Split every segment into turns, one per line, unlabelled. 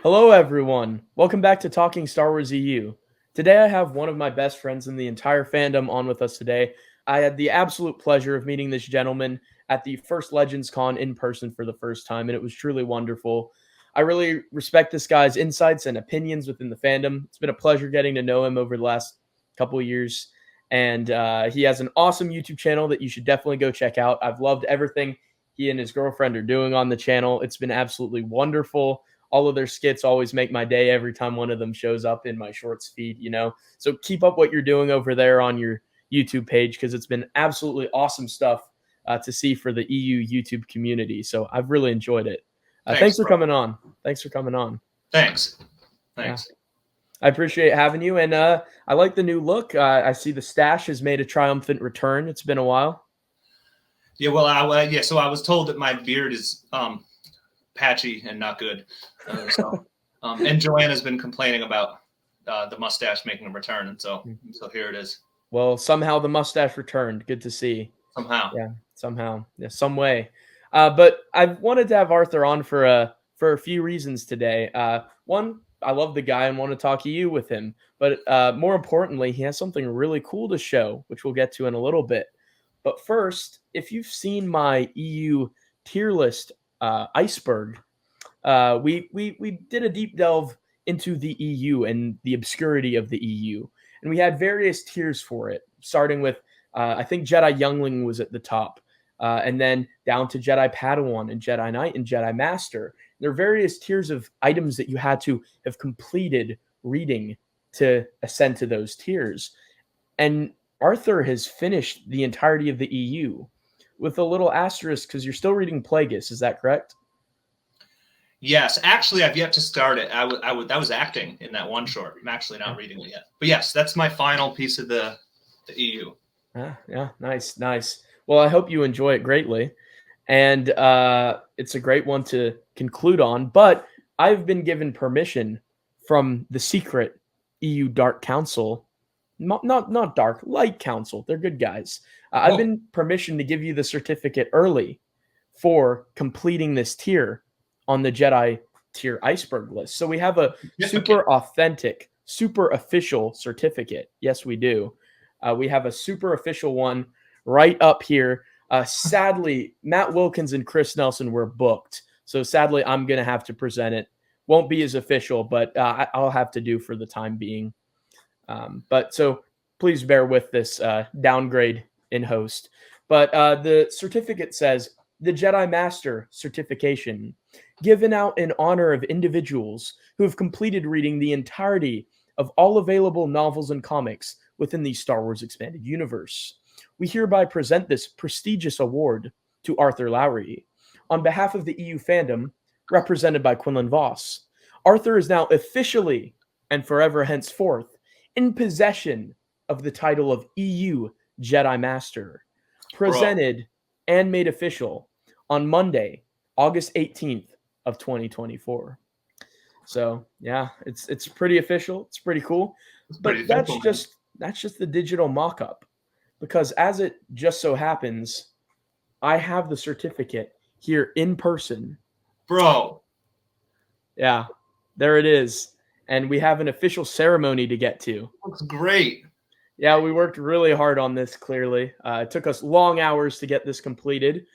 Hello, everyone. Welcome back to Talking Star Wars EU. Today, I have one of my best friends in the entire fandom on with us today. I had the absolute pleasure of meeting this gentleman at the first Legends Con in person for the first time, and it was truly wonderful. I really respect this guy's insights and opinions within the fandom. It's been a pleasure getting to know him over the last couple of years, and he has an awesome YouTube channel that you should definitely go check out. I've loved everything he and his girlfriend are doing on the channel. It's been absolutely wonderful. All of their skits always make my day every time one of them shows up in my shorts feed, So keep up what you're doing over there on your YouTube page because it's been absolutely awesome stuff to see for the EU YouTube community. So I've really enjoyed it. Thanks for coming on.
Thanks.
Yeah. I appreciate having you. And I like the new look. I see the stash has made a triumphant return. It's been a while.
Yeah, well, so I was told that my beard is patchy and not good. And Joanna's been complaining about the mustache making a return, and so here it is.
Well, somehow the mustache returned. Good to see.
Somehow,
some way. But I wanted to have Arthur on for a few reasons today. One, I love the guy and want to talk EU with him. But more importantly, he has something really cool to show, which we'll get to in a little bit. But first, if you've seen my EU tier list iceberg, we did a deep delve into the EU and the obscurity of the EU, and we had various tiers for it, starting with I think Jedi Youngling was at the top, and then down to Jedi Padawan and Jedi Knight and Jedi Master. There are various tiers of items that you had to have completed reading to ascend to those tiers, and Arthur has finished the entirety of the EU with a little asterisk because you're still reading Plagueis. Is that correct?
Yes, actually, I've yet to start it. I was acting in that one short. I'm actually not reading it yet. But yes, that's my final piece of the EU.
Yeah, nice. Well, I hope you enjoy it greatly. And it's a great one to conclude on. But I've been given permission from the secret EU Dark Council. Not Dark, Light Council. They're good guys. I've been permission to give you the certificate early for completing this tier on the Jedi tier iceberg list. So we have a super authentic, super official certificate. Yes, we do. We have a super official one right up here. Sadly, Matt Wilkins and Chris Nelson were booked. So sadly, I'm going to have to present it. Won't be as official, but I'll have to do for the time being. But so please bear with this downgrade in host. But the certificate says the Jedi Master certification given out in honor of individuals who have completed reading the entirety of all available novels and comics within the Star Wars Expanded Universe. We hereby present this prestigious award to Arthur Lowery. On behalf of the EU fandom, represented by Quinlan Voss, Arthur is now officially and forever henceforth in possession of the title of EU Jedi Master, presented and made official on Monday, August 18th of 2024. So yeah, it's pretty official. It's pretty cool. But that's just the digital mock-up, because as it just so happens, I have the certificate here in person.
Bro.
Yeah, there it is. And we have an official ceremony to get to.
Looks great.
Yeah, we worked really hard on this, clearly. It took us long hours to get this completed.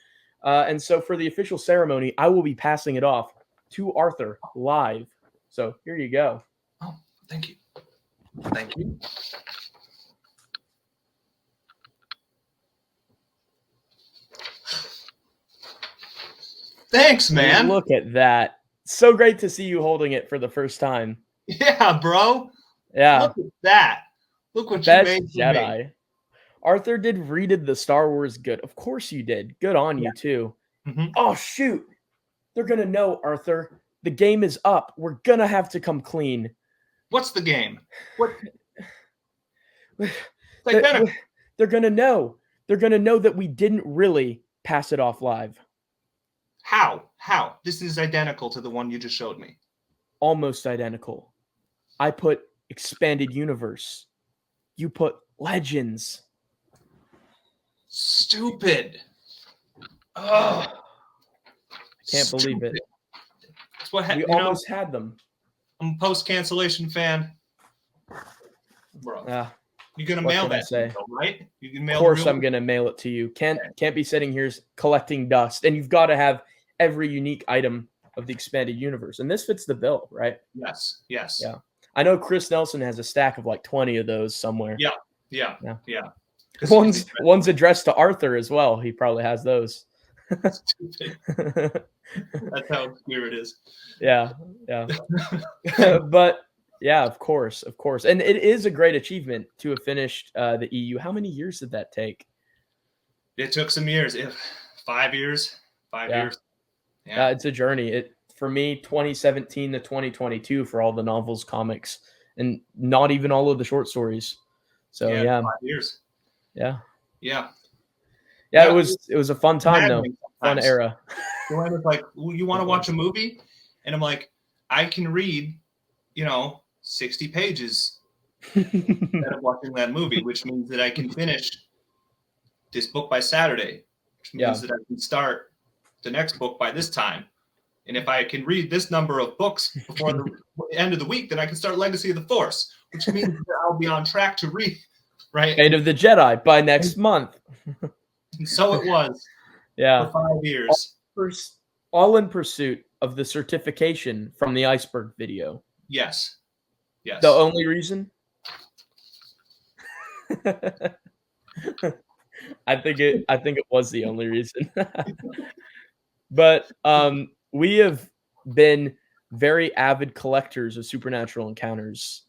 And so for the official ceremony, I will be passing it off to Arthur live. So here you go.
Oh, thank you. Thank you. Thanks, man.
Look at that. So great to see you holding it for the first time.
Yeah, bro.
Yeah.
Look at that. Look what
Best
you made for
Jedi.
me.
Arthur did read the Star Wars good. Of course you did. Good on you, too.
Mm-hmm.
Oh, shoot. They're going to know, Arthur. The game is up. We're going to have to come clean.
What's the game? What?
They're going to know. They're going to know that we didn't really pass it off live.
How? This is identical to the one you just showed me.
Almost identical. I put Expanded Universe. You put Legends.
stupid. Oh,
Can't believe it.
That's what
We almost had them.
I'm a post-cancellation fan. Bro, you're gonna mail that to me, right? You can mail.
Of course, I'm gonna mail it to you. Can't be sitting here collecting dust, and you've got to have every unique item of the expanded universe, and this fits the bill, right?
Yes.
Yeah. I know Chris Nelson has a stack of like 20 of those somewhere.
Yeah.
One's addressed to Arthur as well. He probably has those.
Stupid. That's how obscure it is.
Yeah. But yeah, of course, and it is a great achievement to have finished the EU. How many years did that take?
It took some years. 5 years. 5 years.
Yeah, it's a journey. For me, 2017 to 2022 for all the novels, comics, and not even all of the short stories. So
5 years.
Yeah.
It
was a fun time though. Fun era.
Joanne was like, well, "You want to watch a movie?" And I'm like, "I can read, 60 pages instead of watching that movie, which means that I can finish this book by Saturday, which means that I can start the next book by this time. And if I can read this number of books before the end of the week, then I can start Legacy of the Force, which means that I'll be on track to read, right?
Fate of the Jedi by next month."
And so it was. For 5 years.
All in pursuit of the certification from the iceberg video.
Yes.
The only reason? I think it was the only reason. But we have been very avid collectors of supernatural encounters,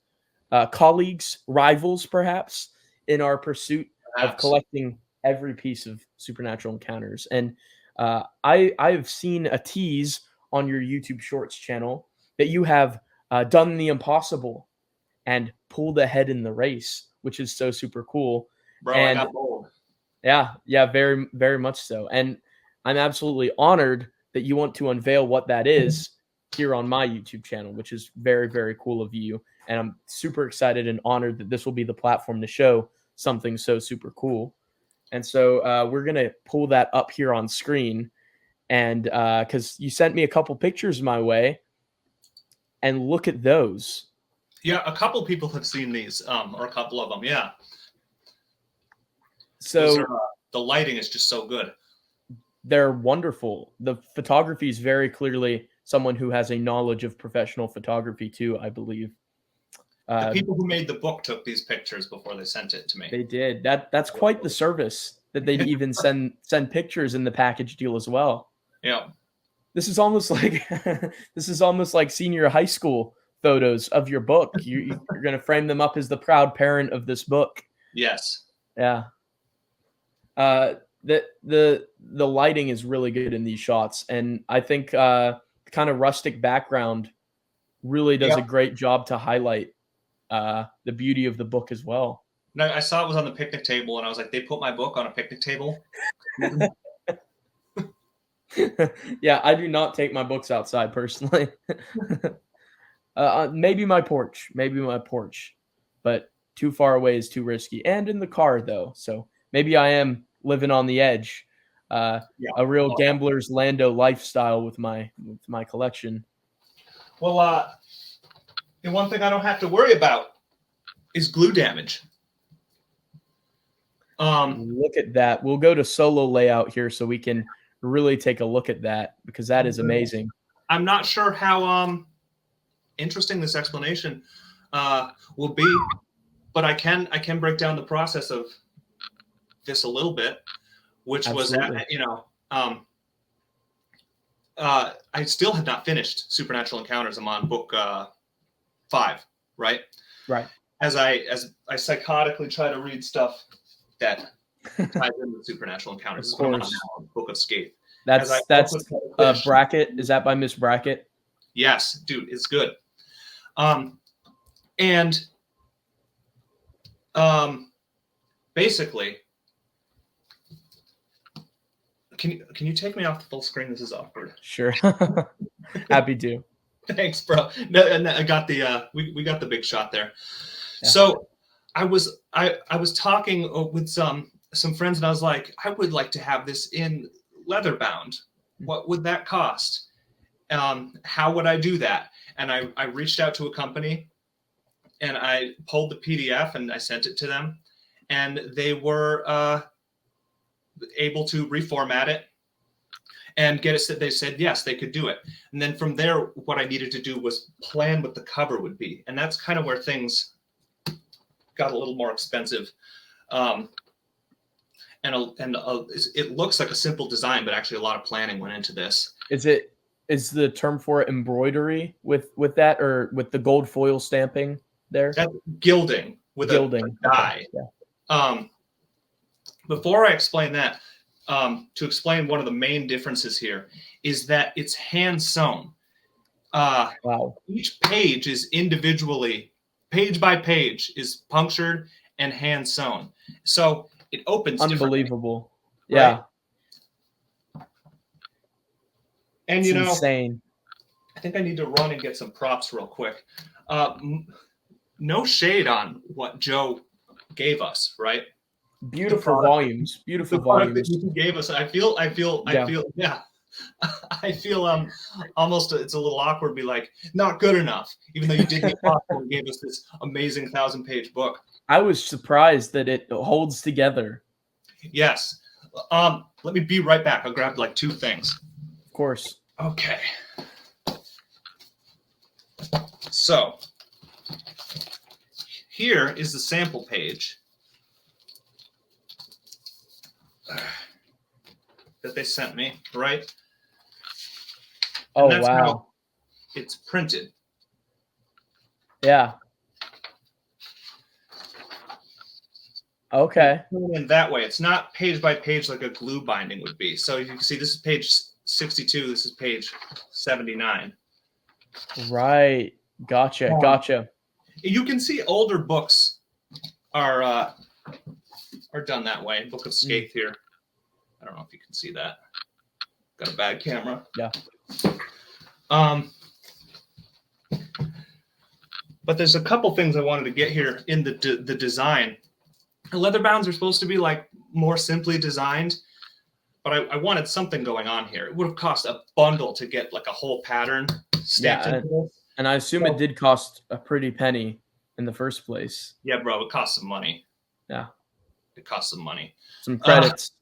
colleagues, rivals, perhaps, in our pursuit of collecting every piece of supernatural encounters. And I've seen a tease on your YouTube Shorts channel that you have done the impossible and pulled ahead in the race, which is so super cool.
Bro, I got bold.
Yeah, very, very much so. And I'm absolutely honored that you want to unveil what that is here on my YouTube channel, which is very, very cool of you. And I'm super excited and honored that this will be the platform to show something so super cool. And so we're going to pull that up here on screen. And because you sent me a couple pictures my way, and look at those.
Yeah, a couple people have seen these, or a couple of them, yeah.
So
the lighting is just so good.
They're wonderful. The photography is very clearly someone who has a knowledge of professional photography too, I believe.
The people who made the book took these pictures before they sent it to me.
They did. That's quite the service that they'd even send pictures in the package deal as well.
Yeah.
This is almost like senior high school photos of your book. You're going to frame them up as the proud parent of this book.
Yes.
Yeah. The lighting is really good in these shots, and I think kind of rustic background really does a great job to highlight the beauty of the book as well.
No, I saw it was on the picnic table, and I was like, they put my book on a picnic table?
Yeah, I do not take my books outside personally. Maybe my porch, but too far away is too risky. And in the car though, so maybe I am living on the edge. A real gambler's Lando lifestyle with my collection.
Well, the one thing I don't have to worry about is glue damage.
Look at that. We'll go to solo layout here so we can really take a look at that, because that is amazing.
I'm not sure how interesting this explanation will be, but I can break down the process of this a little bit, which
Absolutely.
was I still have not finished Supernatural Encounters. I'm on book 5, right?
Right.
As I psychotically try to read stuff that ties in with Supernatural Encounters.
Of course.
Book of Skate.
That's Brackett. Is that by Miss Brackett?
Yes, dude, it's good. And basically, can you take me off the full screen? This is awkward.
Sure. Happy to.
Thanks, bro. No, and I got the we got the big shot there. Yeah. So I was talking with some some friends and I was like, I would like to have this in leather bound. What would that cost? How would I do that? And I reached out to a company and I pulled the PDF and I sent it to them, and they were able to reformat it and get it. They said yes, they could do it. And then from there, what I needed to do was plan what the cover would be, and that's kind of where things got a little more expensive. It looks like a simple design, but actually a lot of planning went into this.
Is the term for it embroidery with that, or with the gold foil stamping there?
That's gilding with a dye.
Okay. Yeah.
Before I explain that, to explain one of the main differences here is that it's hand sewn.
Wow.
Each page is individually, page by page, is punctured and hand sewn. So it opens
unbelievable. Yeah.
Right? And
it's insane.
I think I need to run and get some props real quick. No shade on what Joe gave us, right?
Beautiful volumes. Beautiful volumes.
That he gave us. I feel almost it's a little awkward to be like, not good enough, even though you did get possible and gave us this amazing 1,000-page book.
I was surprised that it holds together.
Yes. Let me be right back. I'll grab like 2 things.
Of course.
Okay. So here is the sample page that they sent me, right?
Oh, wow.
It's printed.
Yeah. Okay.
And that way, it's not page by page like a glue binding would be. So you can see this is page 62. This is page 79.
Right. Gotcha.
You can see older books are done that way. Book of Skate here. I don't know if you can see that. Got a bad camera.
Yeah.
But there's a couple things I wanted to get here in the design. Leather bounds are supposed to be like more simply designed, but I wanted something going on here. It would have cost a bundle to get like a whole pattern stamped into this.
And I assume it did cost a pretty penny in the first place.
Yeah, bro, it cost some money.
Yeah.
It cost some money.
Some credits.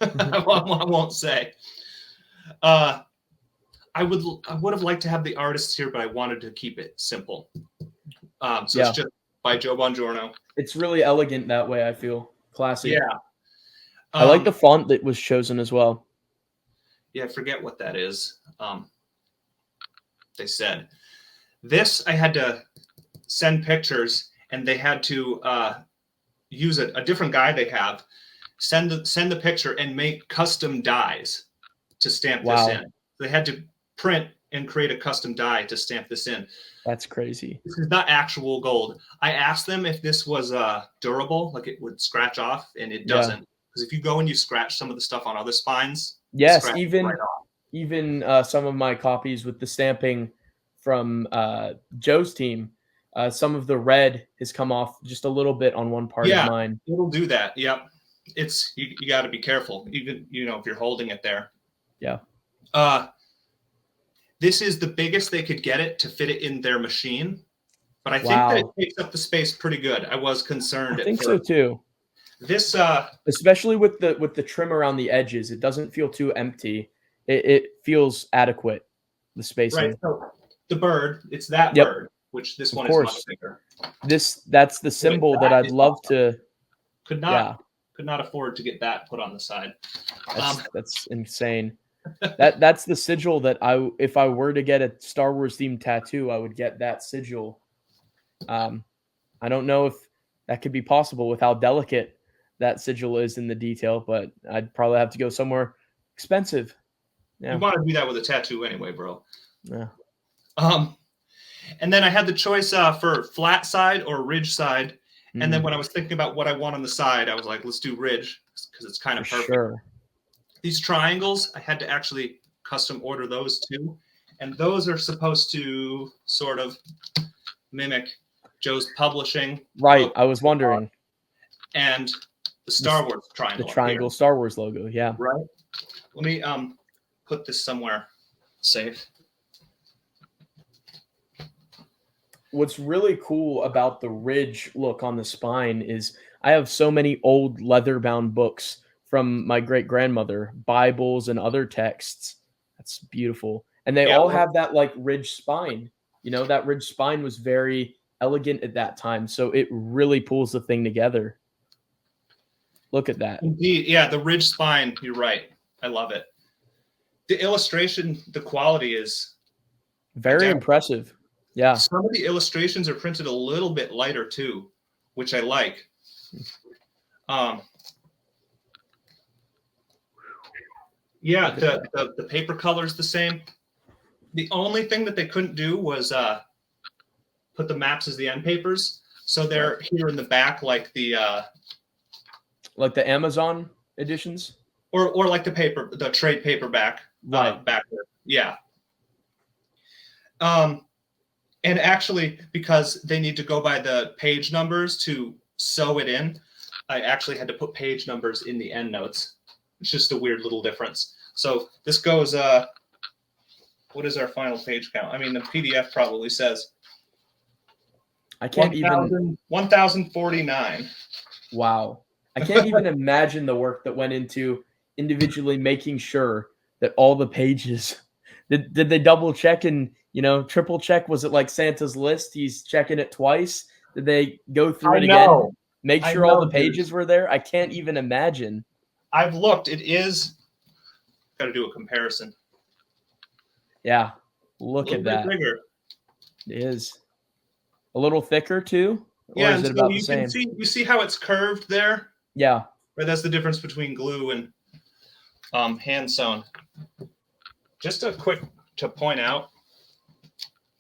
I won't say. I would have liked to have the artists here, but I wanted to keep it simple. It's just by Joe Bongiorno.
It's really elegant that way, I feel. Classy.
Yeah.
I like the font that was chosen as well.
Yeah, I forget what that is. They said. This, I had to send pictures, and they had to use a different guy they have, send the picture, and make custom dies to stamp this in. They had to print and create a custom die to stamp this in.
That's crazy.
This is not actual gold. I asked them if this was durable, like it would scratch off, and it doesn't. Because if you go and you scratch some of the stuff on other spines,
yes, even some of my copies with the stamping from Joe's team, some of the red has come off just a little bit on one part of mine.
It'll do that. Yep. It's you got to be careful, even if you're holding it there.
Yeah.
This is the biggest they could get it to fit it in their machine, but I think that it takes up the space pretty good. I was concerned.
I think so too.
This,
especially with the trim around the edges, it doesn't feel too empty. It feels adequate. The spacing. Right.
So the bird, it's that bird, which this one is much bigger.
That's the symbol that I'd love to.
Could not afford to get that put on the side.
That's insane. That's the sigil that if I were to get a Star Wars themed tattoo, I would get that sigil. I don't know if that could be possible with how delicate that sigil is in the detail, but I'd probably have to go somewhere expensive. Yeah.
You want to do that with a tattoo anyway, bro.
Yeah.
And then I had the choice for flat side or ridge side. And then when I was thinking about what I want on the side, I was like, let's do ridge because it's kind of perfect.
Sure.
These triangles, I had to actually custom order those too. And those are supposed to sort of mimic Joe's publishing.
Right. I was wondering.
And The Star Wars triangle.
The triangle Star Wars logo. Yeah.
Right. Let me put this somewhere safe.
What's really cool about the ridge look on the spine is I have so many old leather-bound books from my great-grandmother, Bibles and other texts. That's beautiful. And they all have that like ridge spine. You know, that ridge spine was very elegant at that time, so it really pulls the thing together. Look at that.
Indeed. Yeah, the ridge spine, you're right. I love it. The illustration, the quality is
very impressive. Yeah.
Some of the illustrations are printed a little bit lighter too, which I like. Yeah, the paper color is the same. The only thing that they couldn't do was put the maps as the end papers. So they're here in the back, like the
Amazon editions,
or like the trade paperback, back there. Yeah. And actually, because they need to go by the page numbers to sew it in, I actually had to put page numbers in the end notes. It's just a weird little difference. So this goes, what is our final page count? I mean, the PDF probably says
I can't
1,049.
Wow. I can't even imagine the work that went into individually making sure that all the pages, did they double check and, triple check? Was it like Santa's list? He's checking it twice. Did they go through it again? Make sure all the pages were there? I can't even imagine.
I've looked. It is. Got to do a comparison.
Yeah. Look at that.
Bigger.
It is. A little thicker too?
Or is it about the same? You see how it's curved there?
Yeah.
Right, that's the difference between glue and hand sewn. Just a quick to point out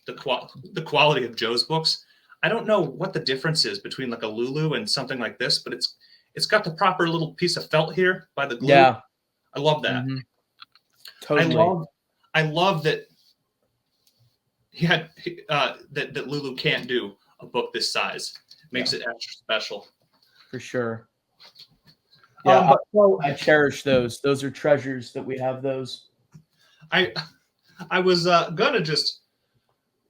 the quality of Joe's books. I don't know what the difference is between like a Lulu and something like this, but it's got the proper little piece of felt here by the glue.
Yeah.
I love that.
Mm-hmm. Totally.
I love that he had that Lulu can't do a book this size. Makes it extra special.
For sure. Yeah, I cherish those. Those are treasures that we have those.
I was gonna just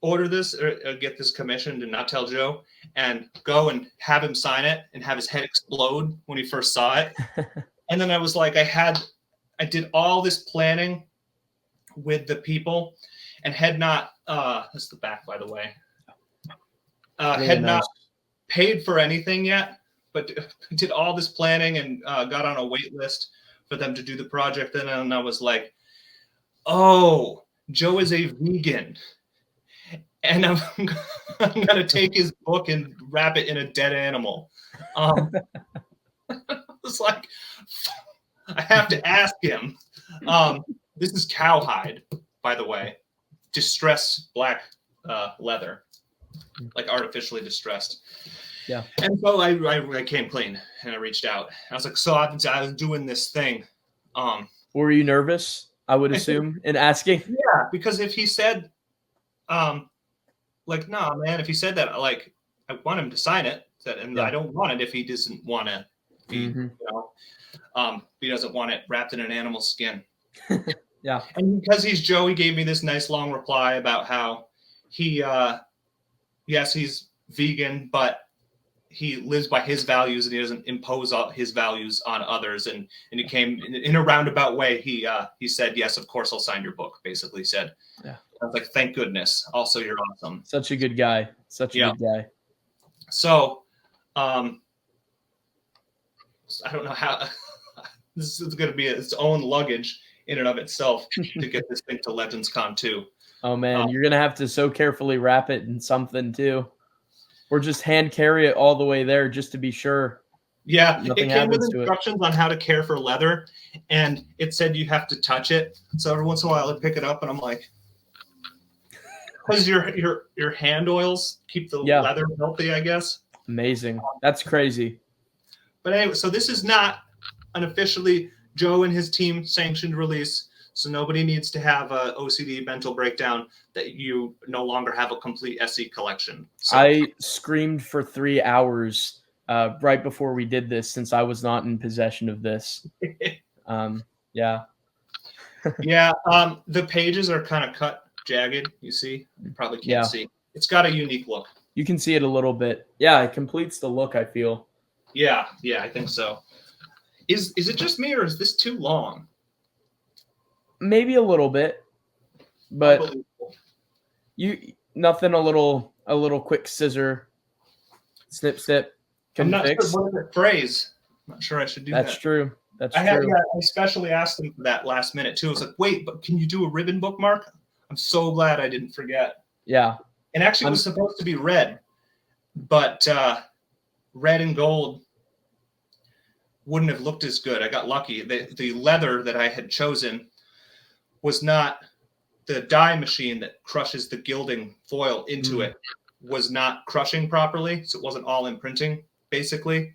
order this or get this commissioned and not tell Joe and go and have him sign it and have his head explode when he first saw it. And then I was like, I did all this planning with the people and had not, that's the back, by the way, had not paid for anything yet, but did all this planning and got on a wait list for them to do the project. And then I was like, oh, Joe is a vegan. And I'm going to take his book and wrap it in a dead animal. I was like, I have to ask him. This is cowhide, by the way. Distressed black leather, like artificially distressed.
Yeah.
And so I came clean and I reached out. I was like, so I was doing this thing.
Were you nervous, I would assume, in asking?
Yeah, because if he said, like, no, man, if he said that, like, I want him to sign it, and I don't want it if he doesn't want to be, he doesn't want it wrapped in an animal skin.
Yeah.
And because he's Joe, he gave me this nice long reply about how he, yes, he's vegan, but he lives by his values and he doesn't impose his values on others. And he came in a roundabout way. He said, yes, of course I'll sign your book, basically said.
Yeah.
I was like, thank goodness. Also, you're awesome.
Such a good guy. Such a good guy.
So, I don't know how this is going to be its own luggage in and of itself to get this thing to Legends Con 2.
Oh man, you're going to have to so carefully wrap it in something too. Or just hand carry it all the way there just to be sure.
Yeah, it came with instructions on how to care for leather, and it said you have to touch it. So every once in a while I pick it up and I'm like, because your hand oils keep the leather healthy, I guess.
Amazing. That's crazy.
But anyway, so this is not an officially Joe and his team sanctioned release. So nobody needs to have a OCD mental breakdown that you no longer have a complete SE collection. So,
I screamed for 3 hours right before we did this, since I was not in possession of this. Yeah.
Yeah. The pages are kind of cut jagged. You see, you probably can't
Yeah.
see. It's got a unique look.
You can see it a little bit. Yeah, it completes the look, I feel.
Yeah, I think so. Is it just me, or is this too long?
Maybe a little bit, but nothing. A little quick scissor, snip, snip.
I'm not
fix.
sure what the phrase. I'm not sure I should do that.
That's true. That's
true.
Yeah,
I especially asked them for that last minute too. I was like, wait, but can you do a ribbon bookmark? I'm so glad I didn't forget.
Yeah.
And actually, it was supposed to be red, but red and gold wouldn't have looked as good. I got lucky. The leather that I had chosen was not the die machine that crushes the gilding foil into it was not crushing properly, so it wasn't all imprinting basically.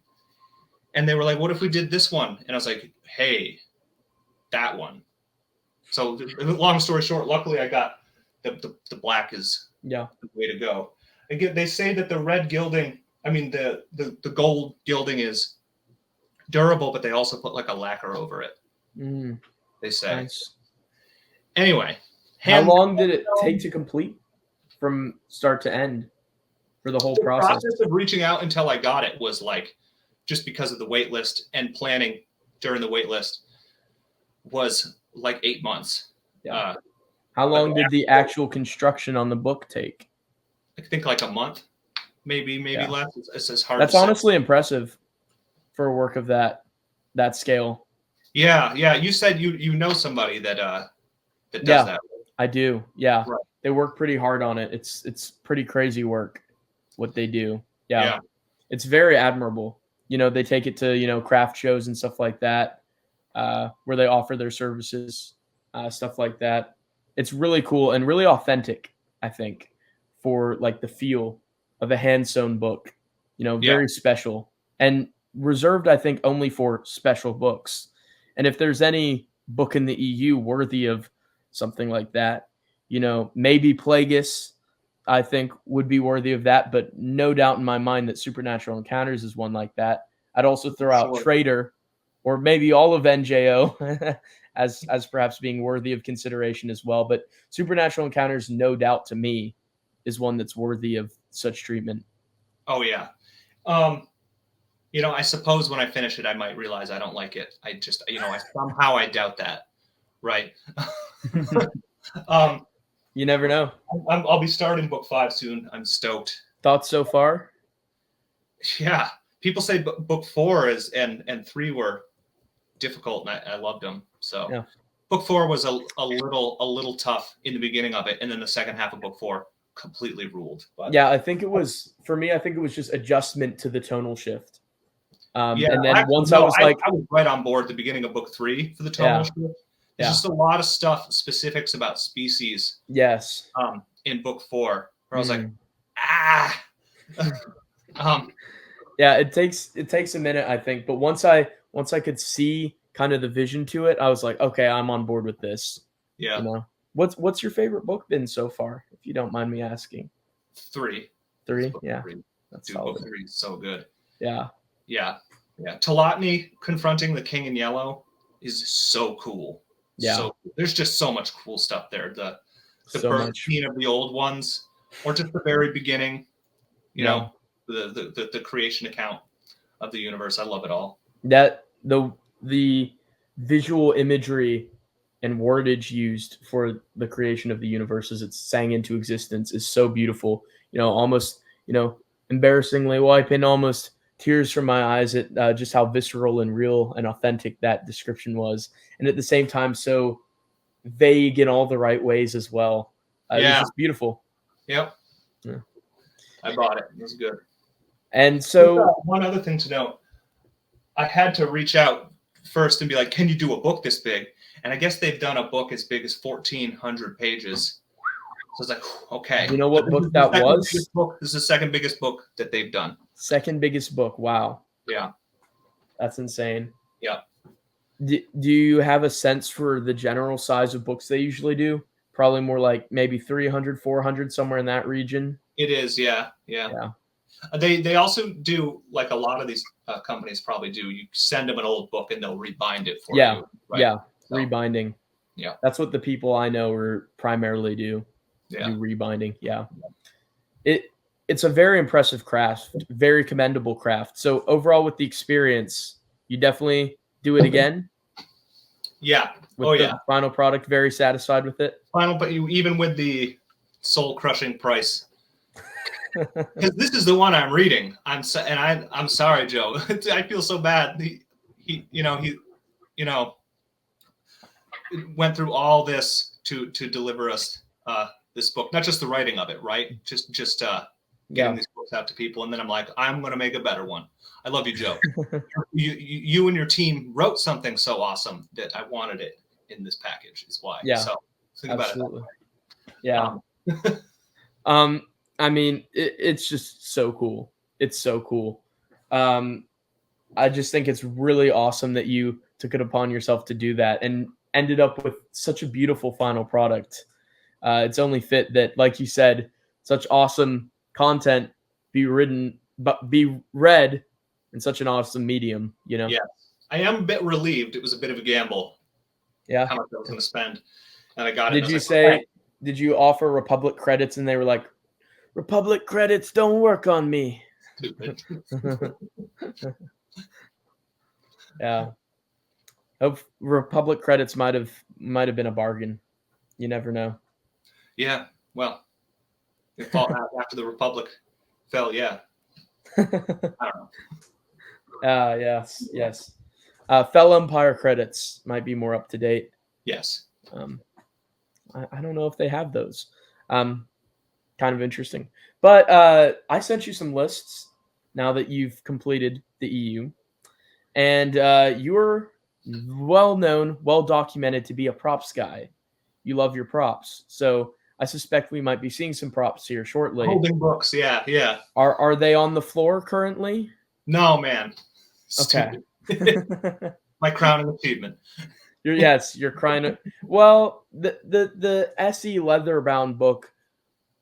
And they were like, "What if we did this one?" And I was like, "Hey, that one." So long story short, luckily I got the black is the way to go. Again, they say that the red gilding, the gold gilding is durable, but they also put like a lacquer over it. They say. Nice. Anyway,
how long did it take to complete from start to end for the whole process?
The process of reaching out until I got it was like, just because of the wait list and planning during the wait list was like 8 months.
Yeah. How long did the actual construction on the book take?
I think like a month, maybe less. It's as hard.
That's honestly impressive for a work of that scale.
Yeah. You said you know somebody that does that.
I do. Yeah. Right. They work pretty hard on it. It's pretty crazy work what they do. Yeah. It's very admirable. They take it to, craft shows and stuff like that, where they offer their services, stuff like that. It's really cool and really authentic, I think, for like the feel of a hand sewn book, very special and reserved, I think, only for special books. And if there's any book in the EU worthy of something like that, maybe Plagueis, I think, would be worthy of that, but no doubt in my mind that Supernatural Encounters is one like that. I'd also throw out Trader, or maybe all of NJO as perhaps being worthy of consideration as well. But Supernatural Encounters, no doubt to me, is one that's worthy of such treatment.
Oh yeah. I suppose when I finish it, I might realize I don't like it. I just, I doubt that. Right.
You never know.
I'll be starting book 5 soon. I'm stoked.
Thoughts so far?
Yeah. People say book 4 and 3 were difficult, and I loved them. So book 4 was a little tough in the beginning of it, and then the second half of book 4 completely ruled. But
I think it was, for me, I think it was just adjustment to the tonal shift. And then I was
right on board at the beginning of book 3 for the tonal shift. There's just a lot of specifics about species.
Yes.
In book 4, where I was like,
it takes a minute, I think, but once I could see kind of the vision to it, I was like, okay, I'm on board with this.
Yeah.
What's your favorite book been so far, if you don't mind me asking?
3.
3? Yeah.
3. Dude, book 3 is so good.
Yeah.
Talatni confronting the King in Yellow is so cool.
Yeah.
So there's just so much cool stuff there. The birth scene of the old ones, or just the very beginning, the creation account of the universe. I love it all.
That the visual imagery and wordage used for the creation of the universe as it sang into existence is so beautiful. Almost, embarrassingly wiping almost tears from my eyes at just how visceral and real and authentic that description was. And at the same time, so vague in all the right ways as well. It was just beautiful.
Yep.
Yeah.
I bought it. It was good.
And so
one other thing to note, I had to reach out first and be like, can you do a book this big? And I guess they've done a book as big as 1,400 pages. So I was like, okay.
You know what book that was?
This is the second biggest book that they've done.
Second biggest book. Wow.
Yeah.
That's insane.
Yeah.
Do you have a sense for the general size of books they usually do? Probably more like maybe 300, 400, somewhere in that region.
It is. Yeah. They also do, like a lot of these companies probably do. You send them an old book and they'll rebind it for
Yeah,
you. Right?
yeah,
So,
rebinding.
yeah,
That's what the people I know are primarily do.
yeah.
Do rebinding. Yeah, it it's a very impressive craft, very commendable craft. So overall, with the experience, you definitely do it again
Yeah.
with
Oh yeah.
the final product. Very satisfied with it.
Final, but you even with the soul crushing price. Because this is the one I'm reading. I'm sorry, Joe. I feel so bad. He went through all this to deliver us this book. Not just the writing of it, right? Just getting these books out to people. And then I'm like, I'm going to make a better one. I love you, Joe. you and your team wrote something so awesome that I wanted it in this package. Is why.
Yeah.
So think
Absolutely.
about it.
Yeah. I mean, it's just so cool. It's so cool. I just think it's really awesome that you took it upon yourself to do that and ended up with such a beautiful final product. It's only fit that, like you said, such awesome content be read in such an awesome medium. You know.
Yeah, I am a bit relieved. It was a bit of a gamble.
Yeah.
How much I was going to spend, and I got it.
Did you say? Did you offer Republic credits and they were like, Republic credits don't work on me?
Stupid.
Yeah. Hope Republic credits might have been a bargain. You never know.
Yeah. Well, it fought after the Republic fell. Yeah. I don't know.
Yes. Fell Empire credits might be more up to date.
Yes.
I don't know if they have those. Kind of interesting. But I sent you some lists now that you've completed the EU. And you're well known, well documented to be a props guy. You love your props. So I suspect we might be seeing some props here shortly.
Holding books. Yeah. Yeah.
Are they on the floor currently?
No, man.
Okay.
My crowning achievement.
You're crying. Well, the SE leather bound book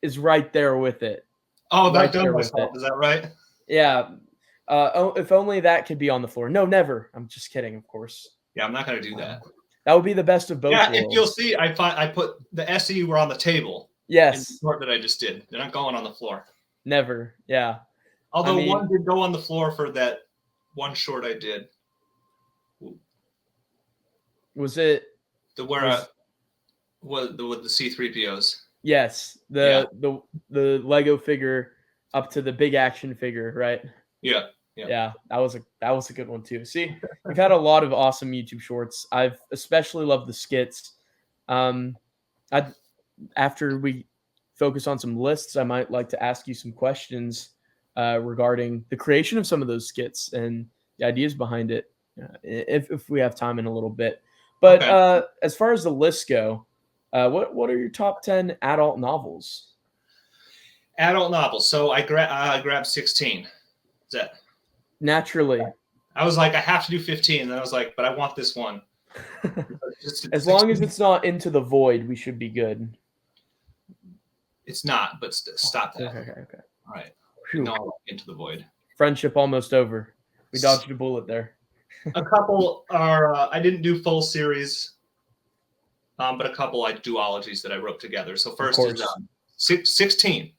is right there with it.
Oh,
Right
I've done myself. Is that right?
Yeah. If only that could be on the floor. No, never. I'm just kidding, of course.
Yeah, I'm not going to do that.
That would be the best of both worlds.
If you'll see, I put the SE were on the table.
Yes.
In the short that I just did. They're not going on the floor.
Never. Yeah.
Although one did go on the floor for that one short I did.
Was it
with the C-3POs?
Yes. The Lego figure up to the big action figure, right?
Yeah.
Yeah, that was a good one too. See, we've had a lot of awesome YouTube shorts. I've especially loved the skits. After we focus on some lists, I might like to ask you some questions regarding the creation of some of those skits and the ideas behind it, if we have time in a little bit. But okay. As far as the lists go, what are your top 10 adult novels?
Adult novels. So I grabbed 16. Is that?
Naturally.
I was like, I have to do 15. And then I was like, but I want this one.
As long as it's not Into the Void, we should be good.
It's not, but stop that.
Okay.
All right. No, Into the Void.
Friendship almost over. We dodged a bullet there.
A couple are, I didn't do full series, but a couple are duologies that I wrote together. So first is 16.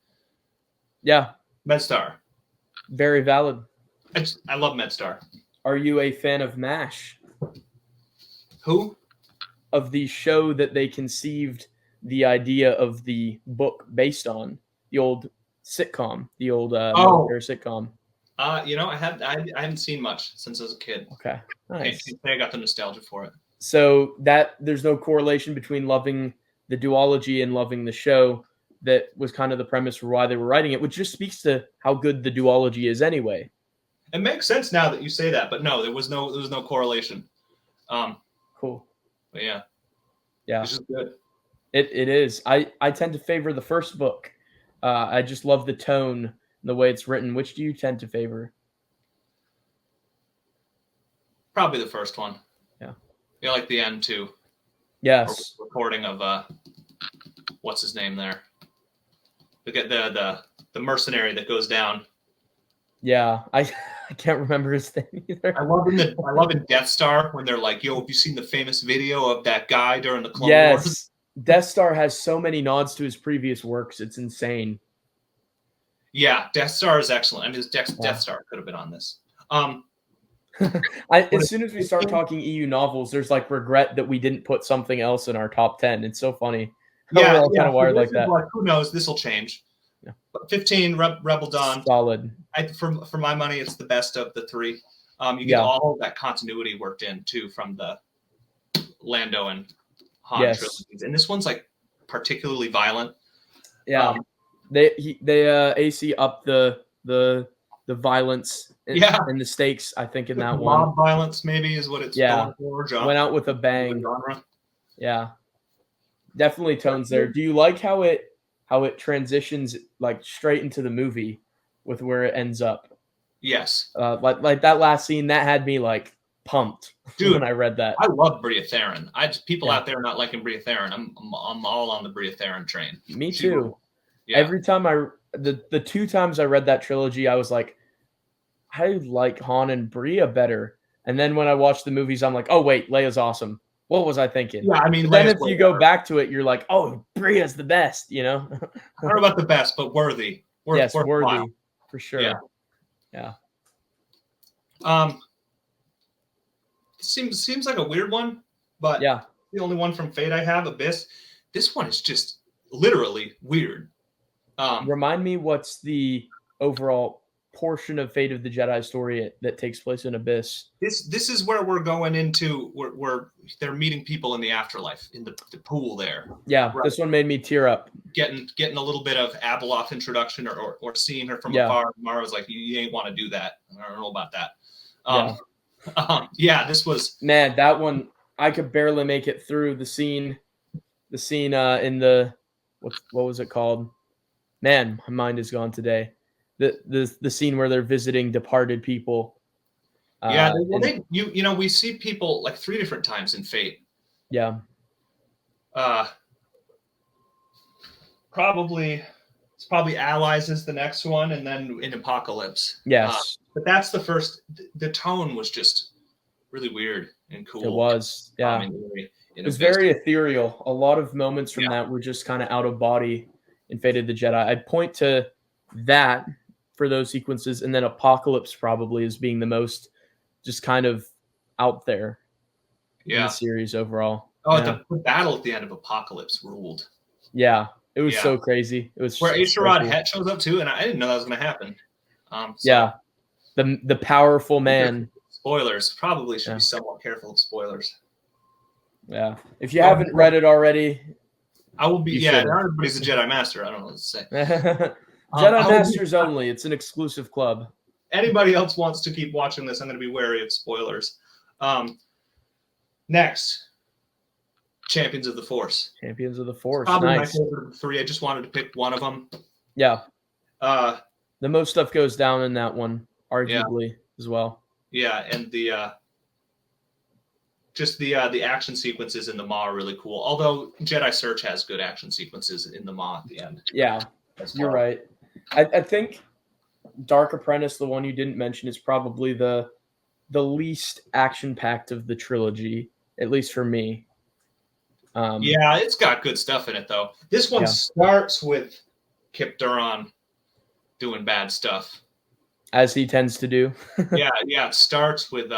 Yeah.
MedStar.
Very valid.
I love MedStar.
Are you a fan of MASH?
Who?
Of the show that they conceived the idea of the book based on, the old sitcom, the old military sitcom.
I haven't seen much since I was a kid.
Okay, nice.
I got the nostalgia for it.
So that there's no correlation between loving the duology and loving the show. That was kind of the premise for why they were writing it, which just speaks to how good the duology is anyway.
It makes sense now that you say that, but no, there was no correlation.
Cool.
But yeah.
It's
just good.
It is. I tend to favor the first book. I just love the tone and the way it's written. Which do you tend to favor?
Probably the first one.
Yeah.
Yeah, like the end too.
Yes.
Recording of what's his name there? Look at the mercenary that goes down.
Yeah, I can't remember his name either.
I love in Death Star when they're like, "Yo, have you seen the famous video of that guy during the Clone Wars?"
Yes, Death Star has so many nods to his previous works. It's insane.
Yeah, Death Star is excellent. I mean, Death
Yeah.
Star could have been on this.
As soon as we start talking EU novels, there's like regret that we didn't put something else in our top 10. It's so funny how we're all kind of
So
wired
this
like
is
that.
like, who knows? This will change.
Yeah.
But 15, Rebel Dawn.
Solid.
For my money, it's the best of the three. You get
Yeah.
all that continuity worked in too from the Lando and Han
Yes.
trilogies, and this one's like particularly violent.
Yeah. They AC up the violence and the stakes, I think, in that one.
Mob violence maybe is what it's going for.
Went out with a bang. Yeah. Definitely tones there. Do you like how it transitions like straight into the movie with where it ends up?
Yes.
Like that last scene that had me like pumped, dude, when I read that.
I love Bria Theron. People out there not liking Bria Theron. I'm all on the Bria Theron train.
Me too. Yeah. Every time the 2 times I read that trilogy, I was like, I like Han and Bria better. And then when I watched the movies, I'm like, oh wait, Leia's awesome. What was I thinking?
Yeah, I mean,
then if you go back to it, you're like, oh, Bria's the best, you know?
I don't know about the best, but worthy.
Yes, worthy for sure. Yeah.
Seems like a weird one, but
yeah,
the only one from Fate I have, Abyss. This one is just literally weird.
Remind me, what's the overall portion of Fate of the Jedi story that takes place in Abyss?
This is where we're going into where they're meeting people in the afterlife in the pool there.
Yeah, right. This one made me tear up.
Getting a little bit of Abeloth introduction or seeing her from afar. Mara was like, you ain't want to do that. I don't know about that. This was,
man, that one I could barely make it through the scene in the what was it called? Man, my mind is gone today. The scene where they're visiting departed people.
We see people like 3 different times in Fate.
Yeah.
It's probably Allies is the next one, and then in Apocalypse.
Yes.
But that's the first. The tone was just really weird and cool.
It was, yeah. It was very ethereal. A lot of moments from that were just kind of out of body in Fate of the Jedi. I'd point to that for those sequences, and then Apocalypse probably as being the most just kind of out there in the series overall.
The battle at the end of Apocalypse ruled.
Yeah, it was so crazy. It was
where Isharad Het shows up too, and I didn't know that was going to happen.
The powerful man.
Spoilers. Probably should be somewhat careful of spoilers.
Yeah, if you haven't read it already,
I will be. Not everybody's a Jedi Master. I don't know what to say.
Jedi Masters only. It's an exclusive club.
Anybody else wants to keep watching this, I'm going to be wary of spoilers. Next, Champions of the Force.
Champions of the Force.
Probably my favorite of the 3. I just wanted to pick one of them.
Yeah. The most stuff goes down in that one, arguably, as well.
Yeah, and the action sequences in the Maw are really cool. Although Jedi Search has good action sequences in the Maw at the end.
Yeah, you're right. I think Dark Apprentice, the one you didn't mention, is probably the least action-packed of the trilogy, at least for me.
It's got good stuff in it, though. This one starts with Kip Duran doing bad stuff.
As he tends to do.
It starts with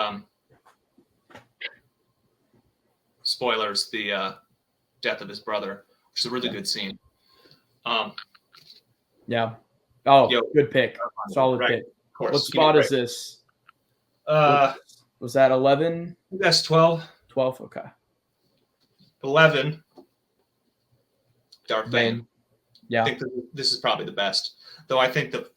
spoilers, the death of his brother, which is a really good scene.
Good pick. Solid pick. What spot is this? Was that 11?
That's 12.
12, okay.
11. Darth Bane.
Yeah.
I think this is probably the best. Though I think the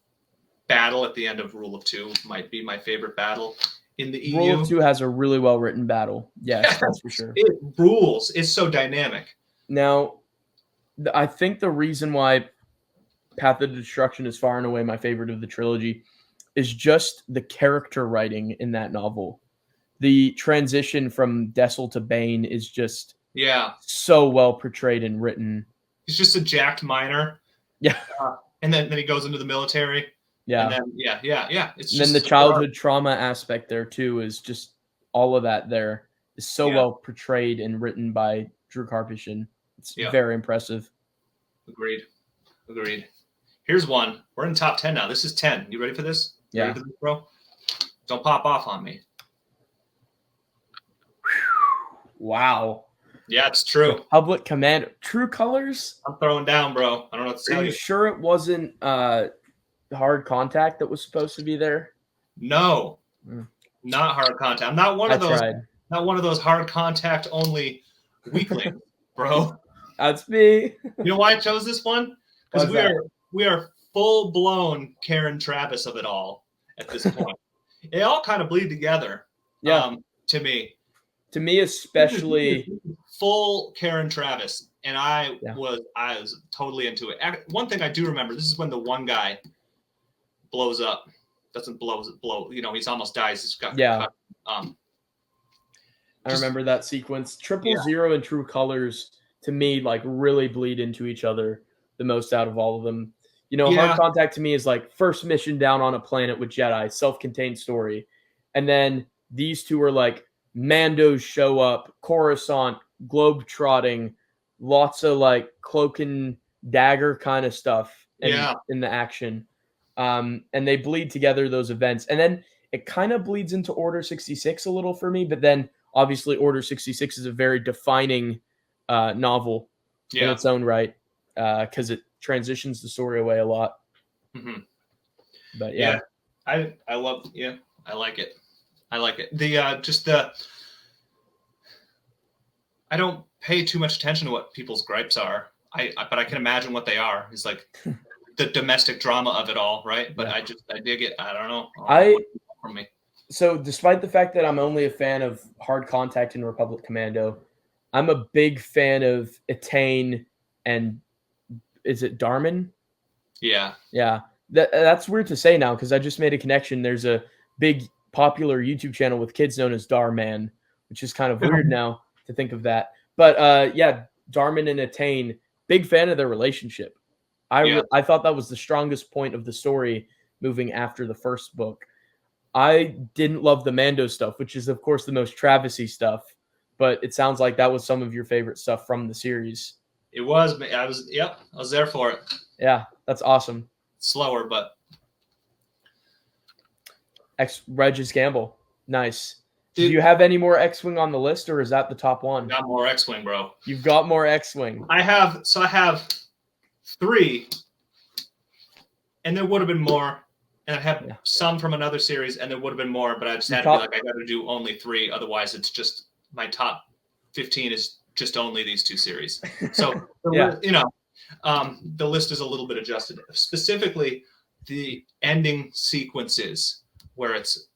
battle at the end of Rule of 2 might be my favorite battle in the EU.
Rule of 2 has a really well-written battle. Yes, that's for sure.
It rules. It's so dynamic.
Now, I think the reason why Path of Destruction is far and away my favorite of the trilogy is just the character writing in that novel. The transition from Dessel to Bane is just so well portrayed and written.
He's just a jacked miner.
Yeah.
And then he goes into the military.
Yeah.
And then it's
And then the childhood trauma aspect there too is just all of that there is so well portrayed and written by Drew Karpyshyn. It's very impressive.
Agreed. Here's one. We're in top 10 now. This is 10. You ready for this?
Yeah.
Ready for this, bro? Don't pop off on me.
Wow.
Yeah, it's true.
Republic Commando. True Colors?
I'm throwing down, bro. I don't know what to tell you.
Are you sure it wasn't Hard Contact that was supposed to be there?
No. Not Hard Contact. I'm not one of those.
Tried.
Not one of those Hard Contact only weaklings, bro.
That's me.
You know why I chose this one? Because we are full blown Karen Travis of it all at this point. They all kind of bleed together.
Yeah.
To me.
To me, especially
full Karen Travis, and I was totally into it. One thing I do remember, this is when the one guy blows up, doesn't blow. You know, he's almost dies. He's got cut.
I remember that sequence. 000 and True Colors to me like really bleed into each other the most out of all of them. You know, Hard Contact to me is like first mission down on a planet with Jedi, self-contained story, and then these two are like Mandos show up, Coruscant, globe trotting, lots of like cloak and dagger kind of stuff in the action. And they bleed together, those events. And then it kind of bleeds into Order 66 a little for me, but then obviously Order 66 is a very defining novel in its own right because it transitions the story away a lot.
Mm-hmm.
But
I love I like it. I like it. I don't pay too much attention to what people's gripes are. But I can imagine what they are. It's like the domestic drama of it all, right? But I dig it. I don't know. For me.
So despite the fact that I'm only a fan of Hard Contact and Republic Commando, I'm a big fan of Etain and is it Darman?
Yeah.
Yeah. That's weird to say now because I just made a connection. There's a big popular YouTube channel with kids known as Darman, which is kind of weird now to think of that. But Darman and Etain, big fan of their relationship. I thought that was the strongest point of the story moving after the first book. I didn't love the Mando stuff, which is, of course, the most Travis-y stuff. But it sounds like that was some of your favorite stuff from the series.
It was. I was there for it.
Yeah, that's awesome.
Slower, but.
Regis Gamble. Nice. Do you have any more X-Wing on the list, or is that the top one?
Got more X-Wing, bro.
You've got more X-Wing.
I have 3, and there would have been more. And I have some from another series, and there would have been more, but I just had to be like, I got to do only 3. Otherwise, it's just my top 15 is just only these 2 series. So, the list is a little bit adjusted. Specifically, the ending sequences where it's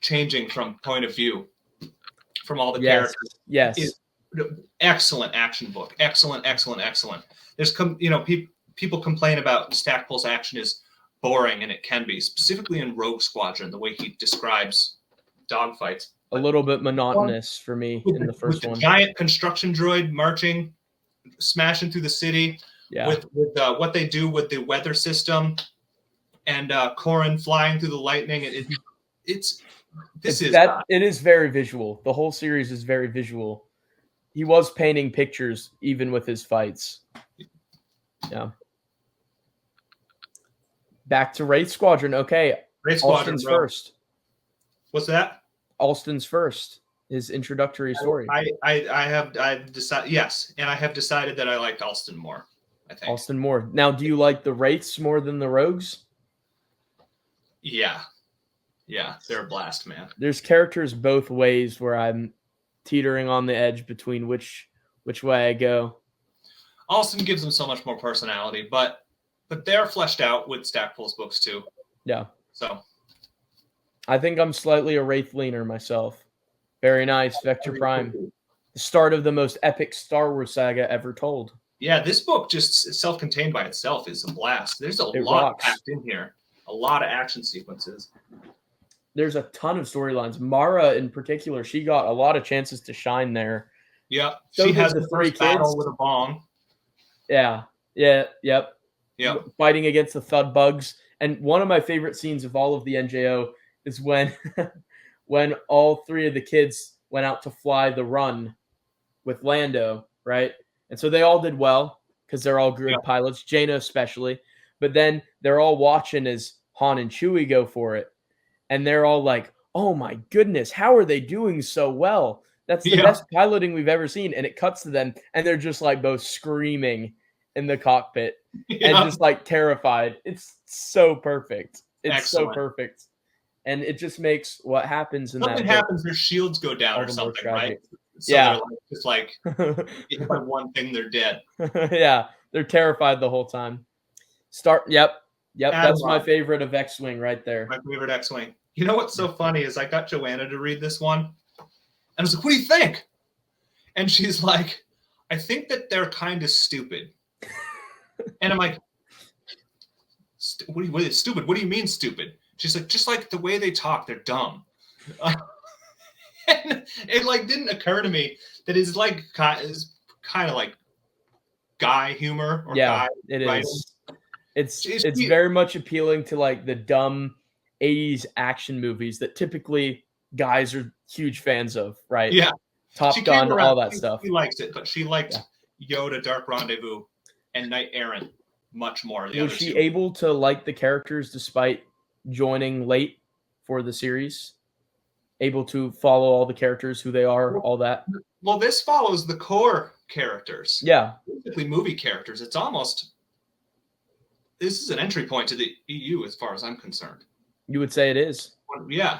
changing from point of view from all the characters.
Yes.
Excellent action book. Excellent. There's people complain about Stackpole's action is boring, and it can be, specifically in Rogue Squadron, the way he describes dogfights.
A little bit monotonous for me in the first one.
Giant construction droid marching, smashing through the city.
Yeah.
With what they do with the weather system, and Corrin flying through the lightning. It
is very visual. The whole series is very visual. He was painting pictures even with his fights. Yeah. Back to Wraith Squadron. Okay.
Wraith Squadron,
Alston's first.
What's that?
Alston's first. His introductory story.
I've decided, yes, and I have decided that I liked Alston more. I think
Alston more. Now, do you like the Wraiths more than the Rogues?
Yeah, they're a blast, man.
There's characters both ways where I'm teetering on the edge between which way I go.
Alston gives them so much more personality, but they're fleshed out with Stackpole's books too.
Yeah.
So
I think I'm slightly a Wraith leaner myself. Very nice, Vector Prime. The start of the most epic Star Wars saga ever told.
Yeah, this book just self-contained by itself is a blast. There's a lot packed in here. A lot of action sequences.
There's a ton of storylines. Mara, in particular, she got a lot of chances to shine there.
Yeah,
so
she has
the 3 kids
battle with a bong.
Yeah. Yep.
Yeah,
fighting against the Thud Bugs, And one of my favorite scenes of all of the NJO is when when all three of the kids went out to fly the run with Lando, right? And so they all did well because they're all good pilots, Jaina especially. But then they're all watching as Han and Chewie go for it, and they're all like, "Oh my goodness, how are they doing so well? That's the best piloting we've ever seen." And it cuts to them, and they're just like both screaming in the cockpit and just like terrified. It's so perfect. It's
Excellent.
so perfect. And it just makes what happens in
something
that
happens, their shields go down or something, right? So
yeah.
they're like, just like if by one thing they're dead.
Yeah, they're terrified the whole time. Yep. That's my
Admiral.
favorite of X-Wing right there.
My favorite X-Wing. You know what's so funny is I got Joanna to read this one, and I was like, "What do you think?" And she's like, "I think that they're kind of stupid." And I'm like, what is stupid? What do you mean stupid? She's like, just like the way they talk, they're dumb. And it like didn't occur to me that it's like kind of like guy humor or guy
it
writing.
is. It's very much appealing to like the dumb 80s action movies that typically guys are huge fans of, right?
Yeah.
Top Gun, all that stuff.
She likes it, but she liked Yoda, Dark Rendezvous, and Knight Errant much more.
Was she able to like the characters despite joining late for the series? Able to follow all the characters, who they are, all that?
Well, this follows the core characters.
Yeah.
Basically movie characters. It's almost... This is an entry point to the EU as far as I'm concerned.
You would say it is?
Yeah.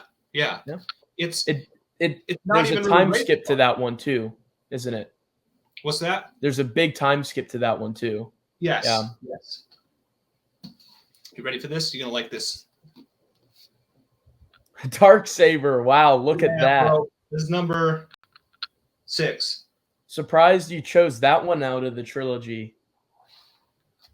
It's not
there's
even
a time skip to that one too, isn't it?
What's that?
There's a big time skip to that one too.
Yes.
Yeah.
Yes. You ready for this? You're gonna like this.
Dark Saber. Wow, look at that.
Bro, this is number 6.
Surprised you chose that one out of the trilogy.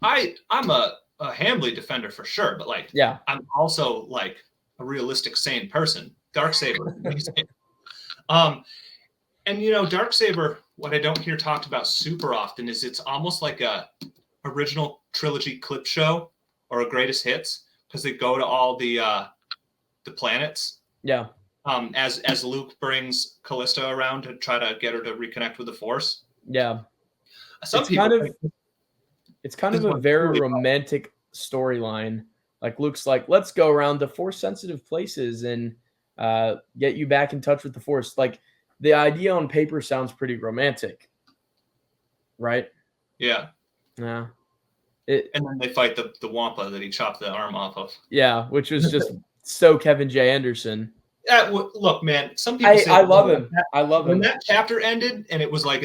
I'm a Hambley defender for sure, but like, I'm also like a realistic, sane person. Dark Saber. And you know, Dark Saber, what I don't hear talked about super often is it's almost like a original trilogy clip show or a greatest hits, because they go to all the planets. Yeah. As Luke brings Callista around to try to get her to reconnect with the Force. Yeah. It's kind of a very romantic storyline. Like Luke's like, let's go around to Force sensitive places and get you back in touch with the Force. Like the idea on paper sounds pretty romantic, right? Yeah. Yeah. And then they fight the Wampa that he chopped the arm off of. Yeah, which was just so Kevin J. Anderson. Look, man, some people say I love him. I love him. When that chapter ended and it was like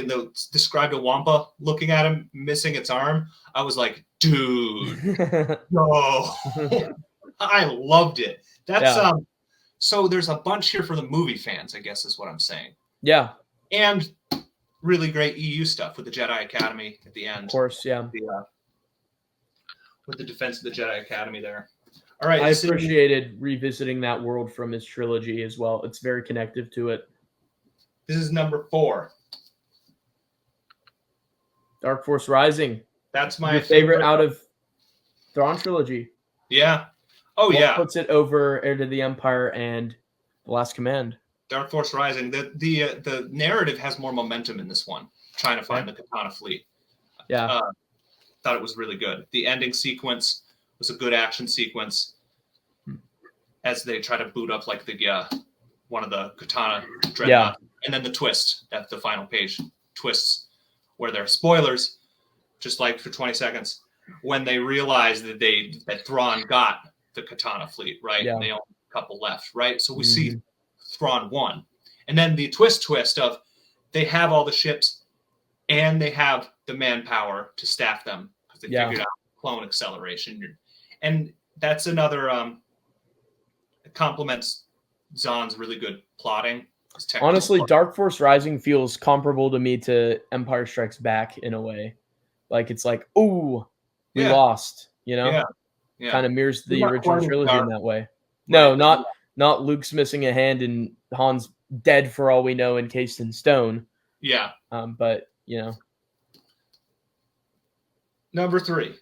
described a Wampa looking at him missing its arm, I was like, dude, no. I loved it. That's so there's a bunch here for the movie fans, I guess is what I'm saying. Yeah. And really great EU stuff with the Jedi Academy at the end. Of course, yeah. With the defense of the Jedi Academy there. All right. I appreciated revisiting that world from his trilogy as well. It's very connective to it. This is number 4. Dark Force Rising. That's my favorite out of Thrawn trilogy. Yeah. Oh, what puts it over Heir to the Empire and The Last Command? Dark Force Rising. The narrative has more momentum in this one, trying to find the Katana fleet. Yeah. Thought it was really good. The ending sequence was a good action sequence as they try to boot up like the one of the Katana dreadnought, and then the twist at the final page twists where they're spoilers, just like for 20 seconds when they realize that Thrawn got the Katana fleet, right? Yeah. And they only have a couple left, right? So we see Thrawn won, and then the twist of they have all the ships and they have the manpower to staff them because they figured out clone acceleration. And that's another complements Zahn's really good plotting. Honestly, Dark Force Rising feels comparable to me to Empire Strikes Back in a way. Like it's like, ooh, we lost, you know? Yeah. Kind of mirrors the original trilogy in that way. No, not Luke's missing a hand and Han's dead for all we know, encased in stone. Yeah. But you know. Number 3.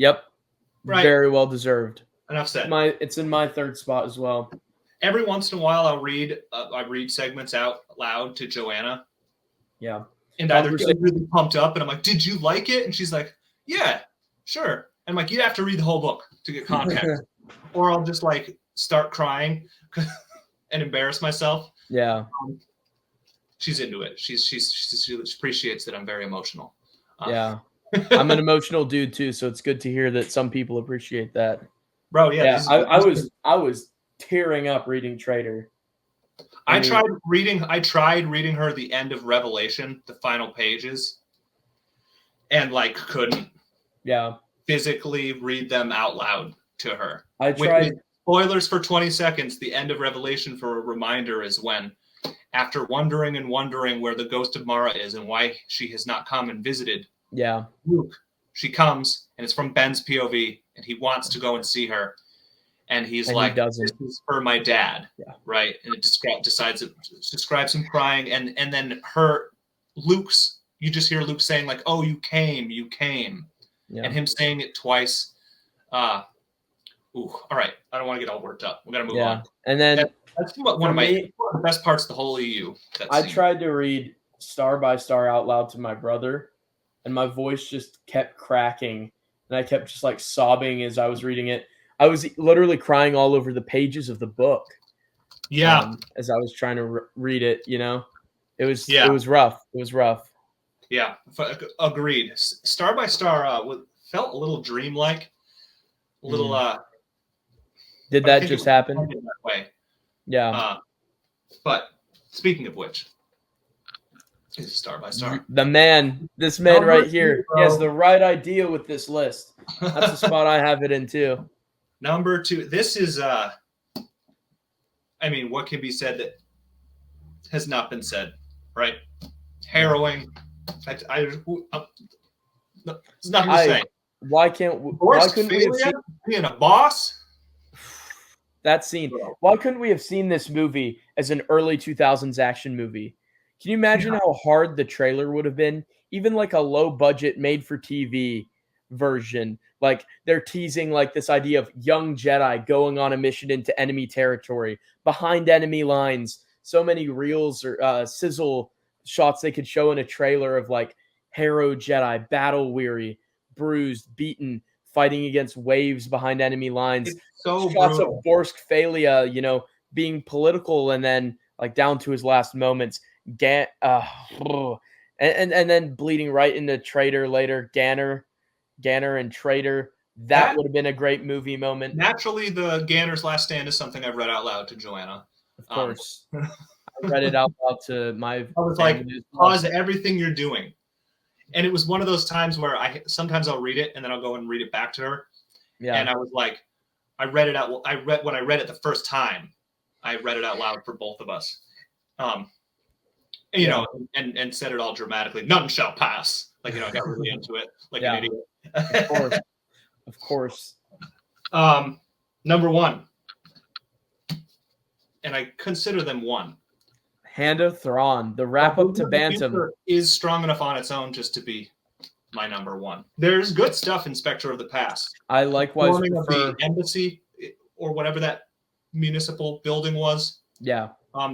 Yep. Right.
Very well deserved.
Enough said.
It's in my third spot as well.
Every once in a while, I'll read segments out loud to Joanna.
Yeah.
And either get really pumped up, and I'm like, "Did you like it?" And she's like, "Yeah, sure." And I'm like, "You have to read the whole book to get context," or I'll just like start crying and embarrass myself.
Yeah.
She's into it. She appreciates that I'm very emotional.
Yeah. I'm an emotional dude too, so it's good to hear that some people appreciate that.
Bro, yeah.
I was tearing up reading Traitor.
I tried reading her the end of Revelation, the final pages, and like couldn't physically read them out loud to her.
I tried.
Spoilers for 20 seconds. The end of Revelation, for a reminder, is when, after wondering and wondering where the ghost of Mara is and why she has not come and visited Luke, she comes, and it's from Ben's POV, and he wants to go and see her. And he's like, "This is for my dad," right? And it describes him crying, and then you just hear Luke saying like, "Oh, you came," and him saying it twice. All right, I don't want to get all worked up. We got to move on.
And then
that's one of the best parts of the whole EU.
I tried to read Star by Star out loud to my brother, and my voice just kept cracking, and I kept just like sobbing as I was reading it. I was literally crying all over the pages of the book.
Yeah.
As I was trying to read it, it was rough. It was rough.
Yeah. Agreed. Star by Star felt a little dreamlike. A little,
did that just happen?
That way.
Yeah.
But speaking of which, is Star by Star.
This man right here, he has the right idea with this list. That's the spot I have it in too.
Number 2, this is, what can be said that has not been said, right? Harrowing. There's nothing to say.
Why couldn't we have seen
being a boss?
That scene. Why couldn't we have seen this movie as an early 2000s action movie? Can you imagine how hard the trailer would have been? Even like a low budget made for TV version. Like they're teasing like this idea of young Jedi going on a mission into enemy territory, behind enemy lines. So many reels or sizzle shots they could show in a trailer of like harrowed Jedi, battle weary, bruised, beaten, fighting against waves behind enemy lines.
It's so
shots
brutal.
of Borsk Phalia, being political and then like down to his last moments. And then bleeding right into Traitor later, Ganner and Traitor. That would have been a great movie moment.
Naturally, the Ganner's last stand is something I've read out loud to Joanna.
Of course. I read it out loud to my
I was like, pause everything you're doing. And it was one of those times where sometimes I'll read it and then I'll go and read it back to her. Yeah. And I was like, when I read it the first time, I read it out loud for both of us. And said it all dramatically. None shall pass. Like, I got really into it like an idiot.
Of course.
Number 1. And I consider them one.
Hand of Thrawn, the wrap up to Bantam
is strong enough on its own just to be my number 1. There's good stuff in Spectre of the Past.
I likewise
prefer the embassy or whatever that municipal building was.
Yeah.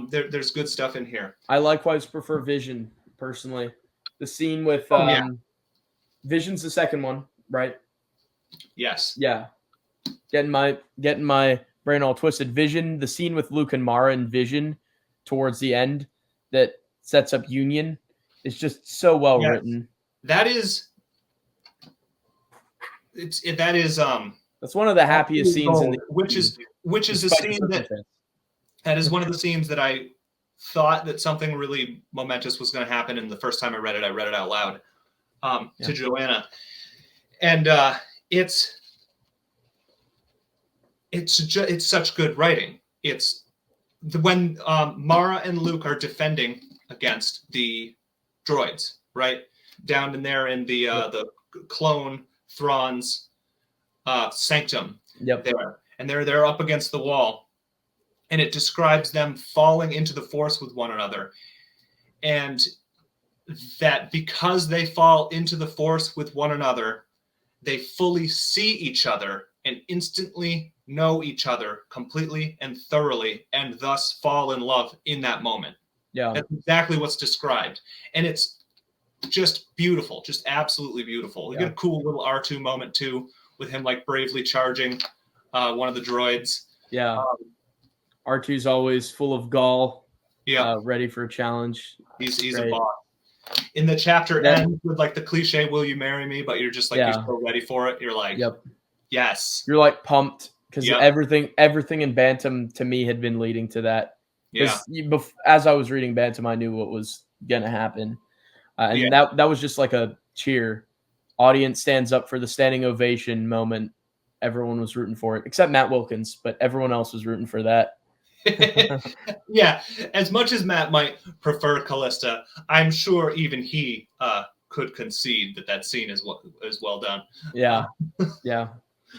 There's good stuff in here.
I likewise prefer Vision personally. The scene with Vision's the second one, right?
Yes.
Yeah. Getting my brain all twisted. Vision, the scene with Luke and Mara and Vision towards the end that sets up Union is just so well written.
That's
one of the happiest scenes in the
which is a scene that is one of the scenes that I thought that something really momentous was going to happen, and the first time I read it out loud to Joanna, and it's such good writing. It's when Mara and Luke are defending against the droids, right down in there in the clone Thrawn's sanctum.
Yep.
There, and they're up against the wall, and it describes them falling into the Force with one another, and that because they fall into the Force with one another, they fully see each other and instantly know each other completely and thoroughly, and thus fall in love in that moment.
Yeah.
That's exactly what's described. And it's just beautiful, just absolutely beautiful. You get a cool little R2 moment too, with him like bravely charging one of the droids.
Yeah. R2's always full of gall.
Yeah.
Ready for a challenge.
He's a boss. In the chapter ends with like the cliche, "Will you marry me?" But you're just like, you're so ready for it. You're like, yes.
You're like pumped because everything in Bantam to me had been leading to that.
Yeah.
As I was reading Bantam, I knew what was gonna happen, and that was just like a cheer. Audience stands up for the standing ovation moment. Everyone was rooting for it, except Matt Wilkins, but everyone else was rooting for that.
Yeah, as much as Matt might prefer Callista, I'm sure even he could concede that scene is well done.
Yeah, yeah.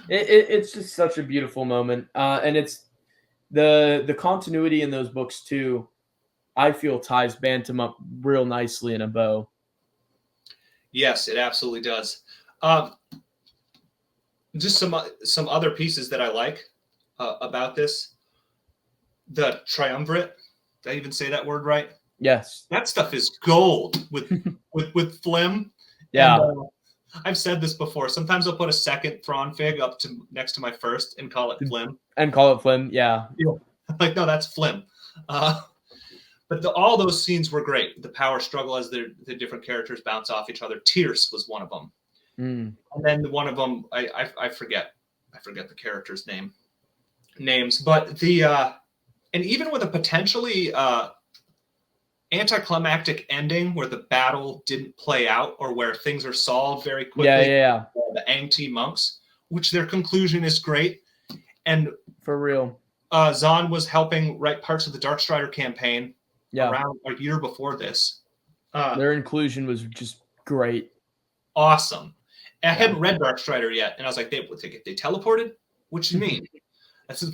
It's just such a beautiful moment, and it's the continuity in those books too. I feel ties Bantam up real nicely in a bow.
Yes, it absolutely does. Just some other pieces that I like about this. The triumvirate. Did I even say that word right?
Yes.
That stuff is gold with with Flim.
Yeah.
And, I've said this before. Sometimes I'll put a second Thrawn fig up next to my first and call it Flim.
And call it Flim, yeah.
Like, no, that's Flim. But all those scenes were great. The power struggle as the different characters bounce off each other. Tierce was one of them. And then one of them, I forget the character's names, but and even with a potentially anticlimactic ending where the battle didn't play out or where things are solved very quickly. The Ang-T monks, which their conclusion is great. And
for real,
Zahn was helping write parts of the Darkstrider campaign around a year before this.
Their inclusion was just great.
Awesome. And I hadn't read Darkstrider yet, and I was like, they teleported? What do you mean?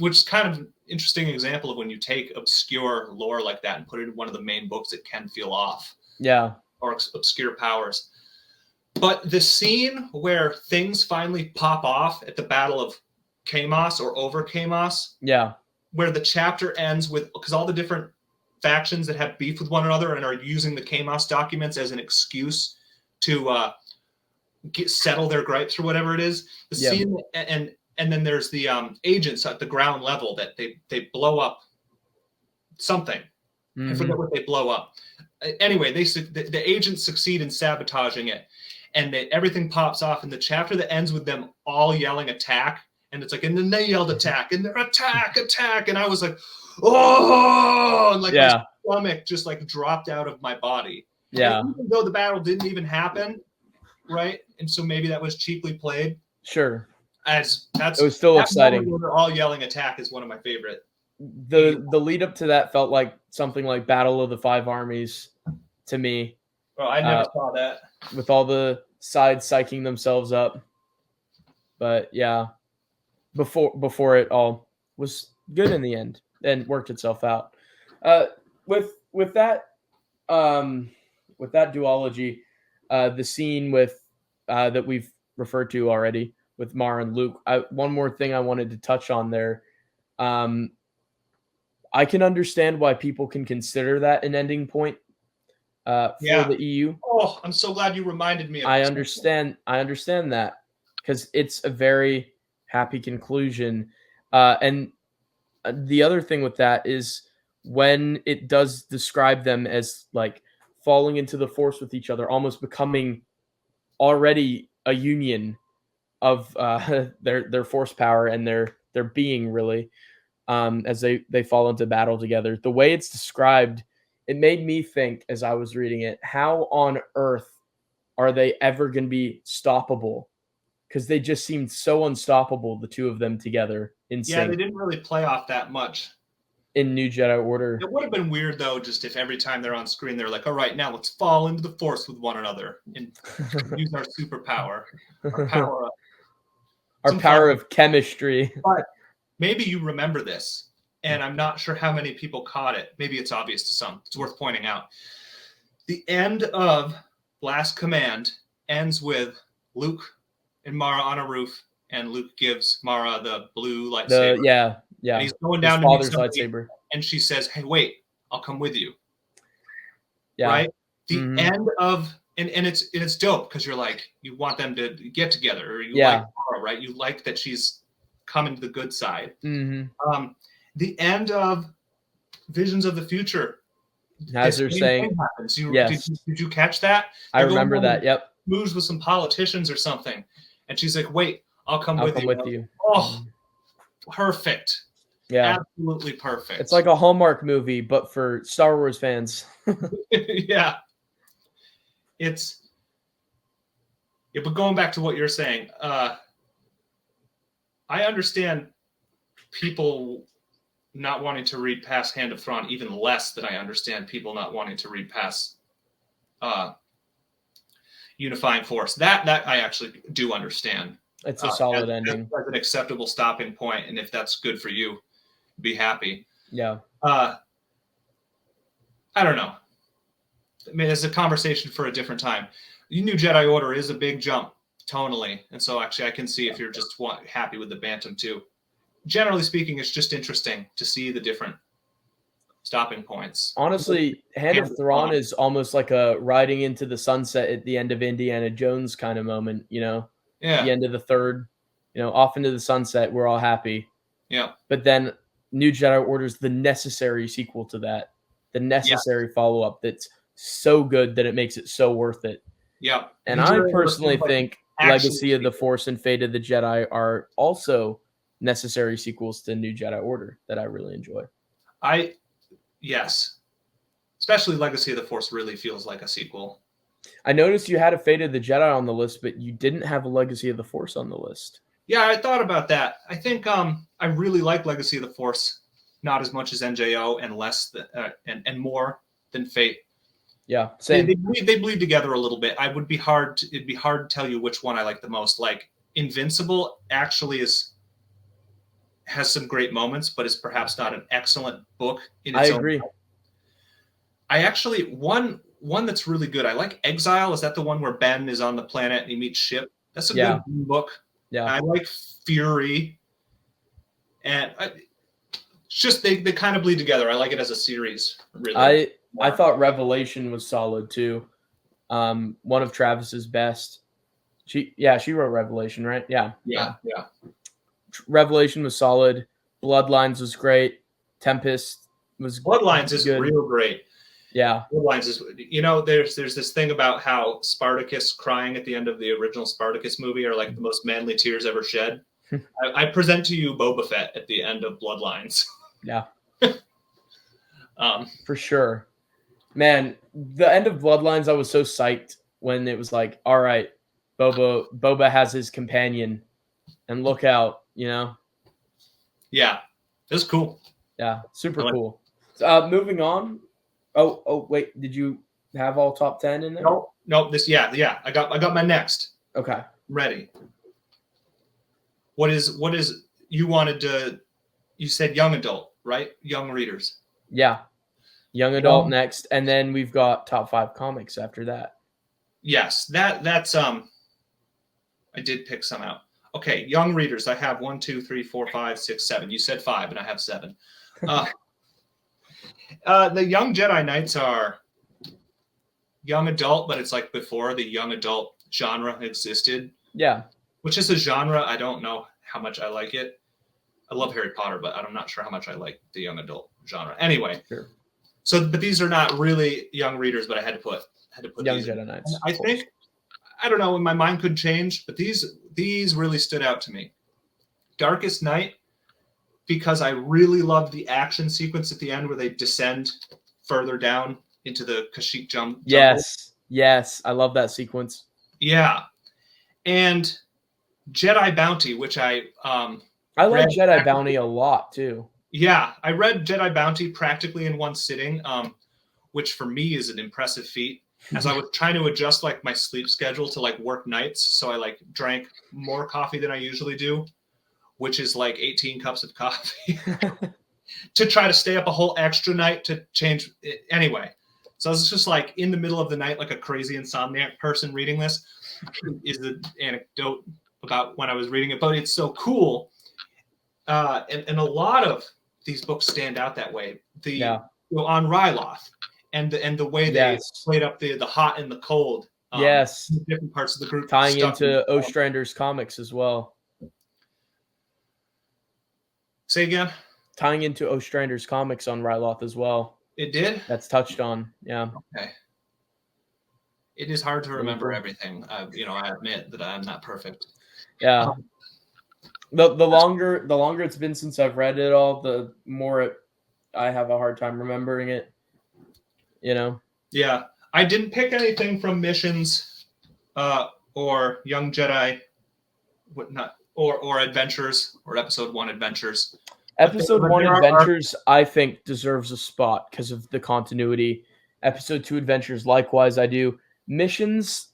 Which is kind of an interesting example of when you take obscure lore like that and put it in one of the main books, it can feel off.
Yeah.
Or obscure powers. But the scene where things finally pop off at the Battle of Kamos or over Kamos.
Yeah.
Where the chapter ends with, because all the different factions that have beef with one another and are using the Kamos documents as an excuse to settle their gripes or whatever it is. The scene and then there's the agents at the ground level that they blow up something. I forget what they blow up. Anyway, the agents succeed in sabotaging it, and everything pops off. And the chapter that ends with them all yelling "attack," and it's like, and then they yelled "attack," and they're attack, and I was like, oh, and like my stomach just like dropped out of my body.
Yeah.
And even though the battle didn't even happen, right? And so maybe that was cheaply played.
Sure.
It
was still exciting.
When they're all yelling "attack" is one of my favorite.
The lead up to that felt like something like Battle of the Five Armies to me.
Oh, I never saw that.
With all the sides psyching themselves up. But yeah, before it all was good in the end and worked itself out. With that duology, the scene with that we've referred to already with Mara and Luke. One more thing I wanted to touch on there. I can understand why people can consider that an ending point for the EU.
Oh, I'm so glad you reminded me of
I understand that because it's a very happy conclusion. And the other thing with that is when it does describe them as like falling into the Force with each other, almost becoming already a union of their Force power and their being, really, as they fall into battle together. The way it's described, it made me think as I was reading it, how on earth are they ever going to be stoppable? Because they just seemed so unstoppable, the two of them together in sync.
Yeah, they didn't really play off that much.
In New Jedi Order.
It would have been weird, though, just if every time they're on screen, they're like, all right, now let's fall into the Force with one another and use our superpower, our power up.
Our power of chemistry.
But maybe you remember this, and I'm not sure how many people caught it. Maybe it's obvious to some. It's worth pointing out. The end of Last Command ends with Luke and Mara on a roof, and Luke gives Mara the blue lightsaber.
Yeah.
And he's going
His
down to meet
father's
somebody,
lightsaber.
and she says, "Hey, wait, I'll come with you."
Yeah.
Right? The end of and it's dope because you're like, you want them to get together, or you like Mara, right? You like that she's coming to the good side. The end of Visions of the Future.
As they're saying,
happens. Did you catch that?
I remember that. Yep.
Moves with some politicians or something, and she's like, "Wait, I'll come with you." Oh, perfect.
Yeah,
absolutely perfect.
It's like a Hallmark movie, but for Star Wars fans.
Yeah. But going back to what you're saying, I understand people not wanting to read past Hand of Thrawn even less than I understand people not wanting to read past Unifying Force. That I actually do understand.
It's a solid ending.
As an acceptable stopping point, and if that's good for you, be happy.
Yeah.
I don't know. I mean, it's a conversation for a different time. New Jedi Order is a big jump tonally, and so actually I can see if you're just happy with the Bantam too. Generally speaking, it's just interesting to see the different stopping points.
Honestly, Hand of Thrawn is almost like a riding into the sunset at the end of Indiana Jones kind of moment, you know?
Yeah.
The end of the third, off into the sunset, we're all happy.
Yeah.
But then New Jedi Order is the necessary sequel to that, the necessary follow-up that's so good that it makes it so worth it.
Yeah.
And I personally think Legacy of the Force and Fate of the Jedi are also necessary sequels to New Jedi Order that I really enjoy.
Yes. Especially Legacy of the Force really feels like a sequel.
I noticed you had a Fate of the Jedi on the list, but you didn't have a Legacy of the Force on the list.
Yeah, I thought about that. I think I really like Legacy of the Force, not as much as NJO and less and more than Fate.
Yeah, same.
They bleed together a little bit. It'd be hard to tell you which one I like the most. Like Invincible actually has some great moments, but is perhaps not an excellent book in its own. I
agree.
I actually one that's really good. I like Exile. Is that the one where Ben is on the planet and he meets Ship? That's a good book.
Yeah.
I like Fury, and it's just they kind of bleed together. I like it as a series. Really,
I thought Revelation was solid too. One of Travis's best. She wrote Revelation, right? Yeah. Revelation was solid. Bloodlines was great. Tempest was
Bloodlines is real great.
Yeah.
Bloodlines is there's this thing about how Spartacus crying at the end of the original Spartacus movie are like the most manly tears ever shed. I present to you Boba Fett at the end of Bloodlines.
Yeah. For sure. Man, the end of Bloodlines, I was so psyched when it was like, all right, Boba has his companion, and look out,
Yeah, it was cool.
Yeah, super cool. Moving on. Oh, wait, did you have all top 10 in there?
No. I got my next.
Okay,
ready. What is you said young adult, right? Young readers.
Yeah. Young adult next, and then we've got top 5 comics after that.
Yes, that's I did pick some out. Okay, young readers. I have 1, 2, 3, 4, 5, 6, 7. You said 5, and I have 7. The Young Jedi Knights are young adult, but it's like before the young adult genre existed.
Yeah,
which is a genre I don't know how much I like it. I love Harry Potter, but I'm not sure how much I like the young adult genre. Anyway.
Sure.
So, but these are not really young readers, but I had to put
Young Jedi Knights.
I think, I don't know, my mind could change, but these really stood out to me. Darkest Night, because I really loved the action sequence at the end where they descend further down into the Kashyyyk jungle.
Yes, I love that sequence.
Yeah, and Jedi Bounty, which I
like Jedi Bounty a lot too.
Yeah, I read Jedi Bounty practically in one sitting, which for me is an impressive feat. As I was trying to adjust like my sleep schedule to like work nights, so I like drank more coffee than I usually do, which is like 18 cups of coffee, to try to stay up a whole extra night to change it. Anyway. So I was just like in the middle of the night, like a crazy insomniac person reading this is the anecdote. about when I was reading it, but it's so cool. And a lot of these books stand out that way. On Ryloth and the way they played up the hot and the cold. Different parts of the group
tying into Ostrander's comics as well.
Say again.
Tying into Ostrander's comics on Ryloth as well.
It did?
That's touched on. Yeah.
Okay. It is hard to remember everything. I admit that I'm not perfect.
Yeah. The longer it's been since I've read it all, the more I have a hard time remembering it.
Yeah. I didn't pick anything from Missions or Young Jedi or Adventures or Episode 1 Adventures.
Episode 1 Adventures, I think, deserves a spot because of the continuity. Episode 2 Adventures, likewise, I do. Missions,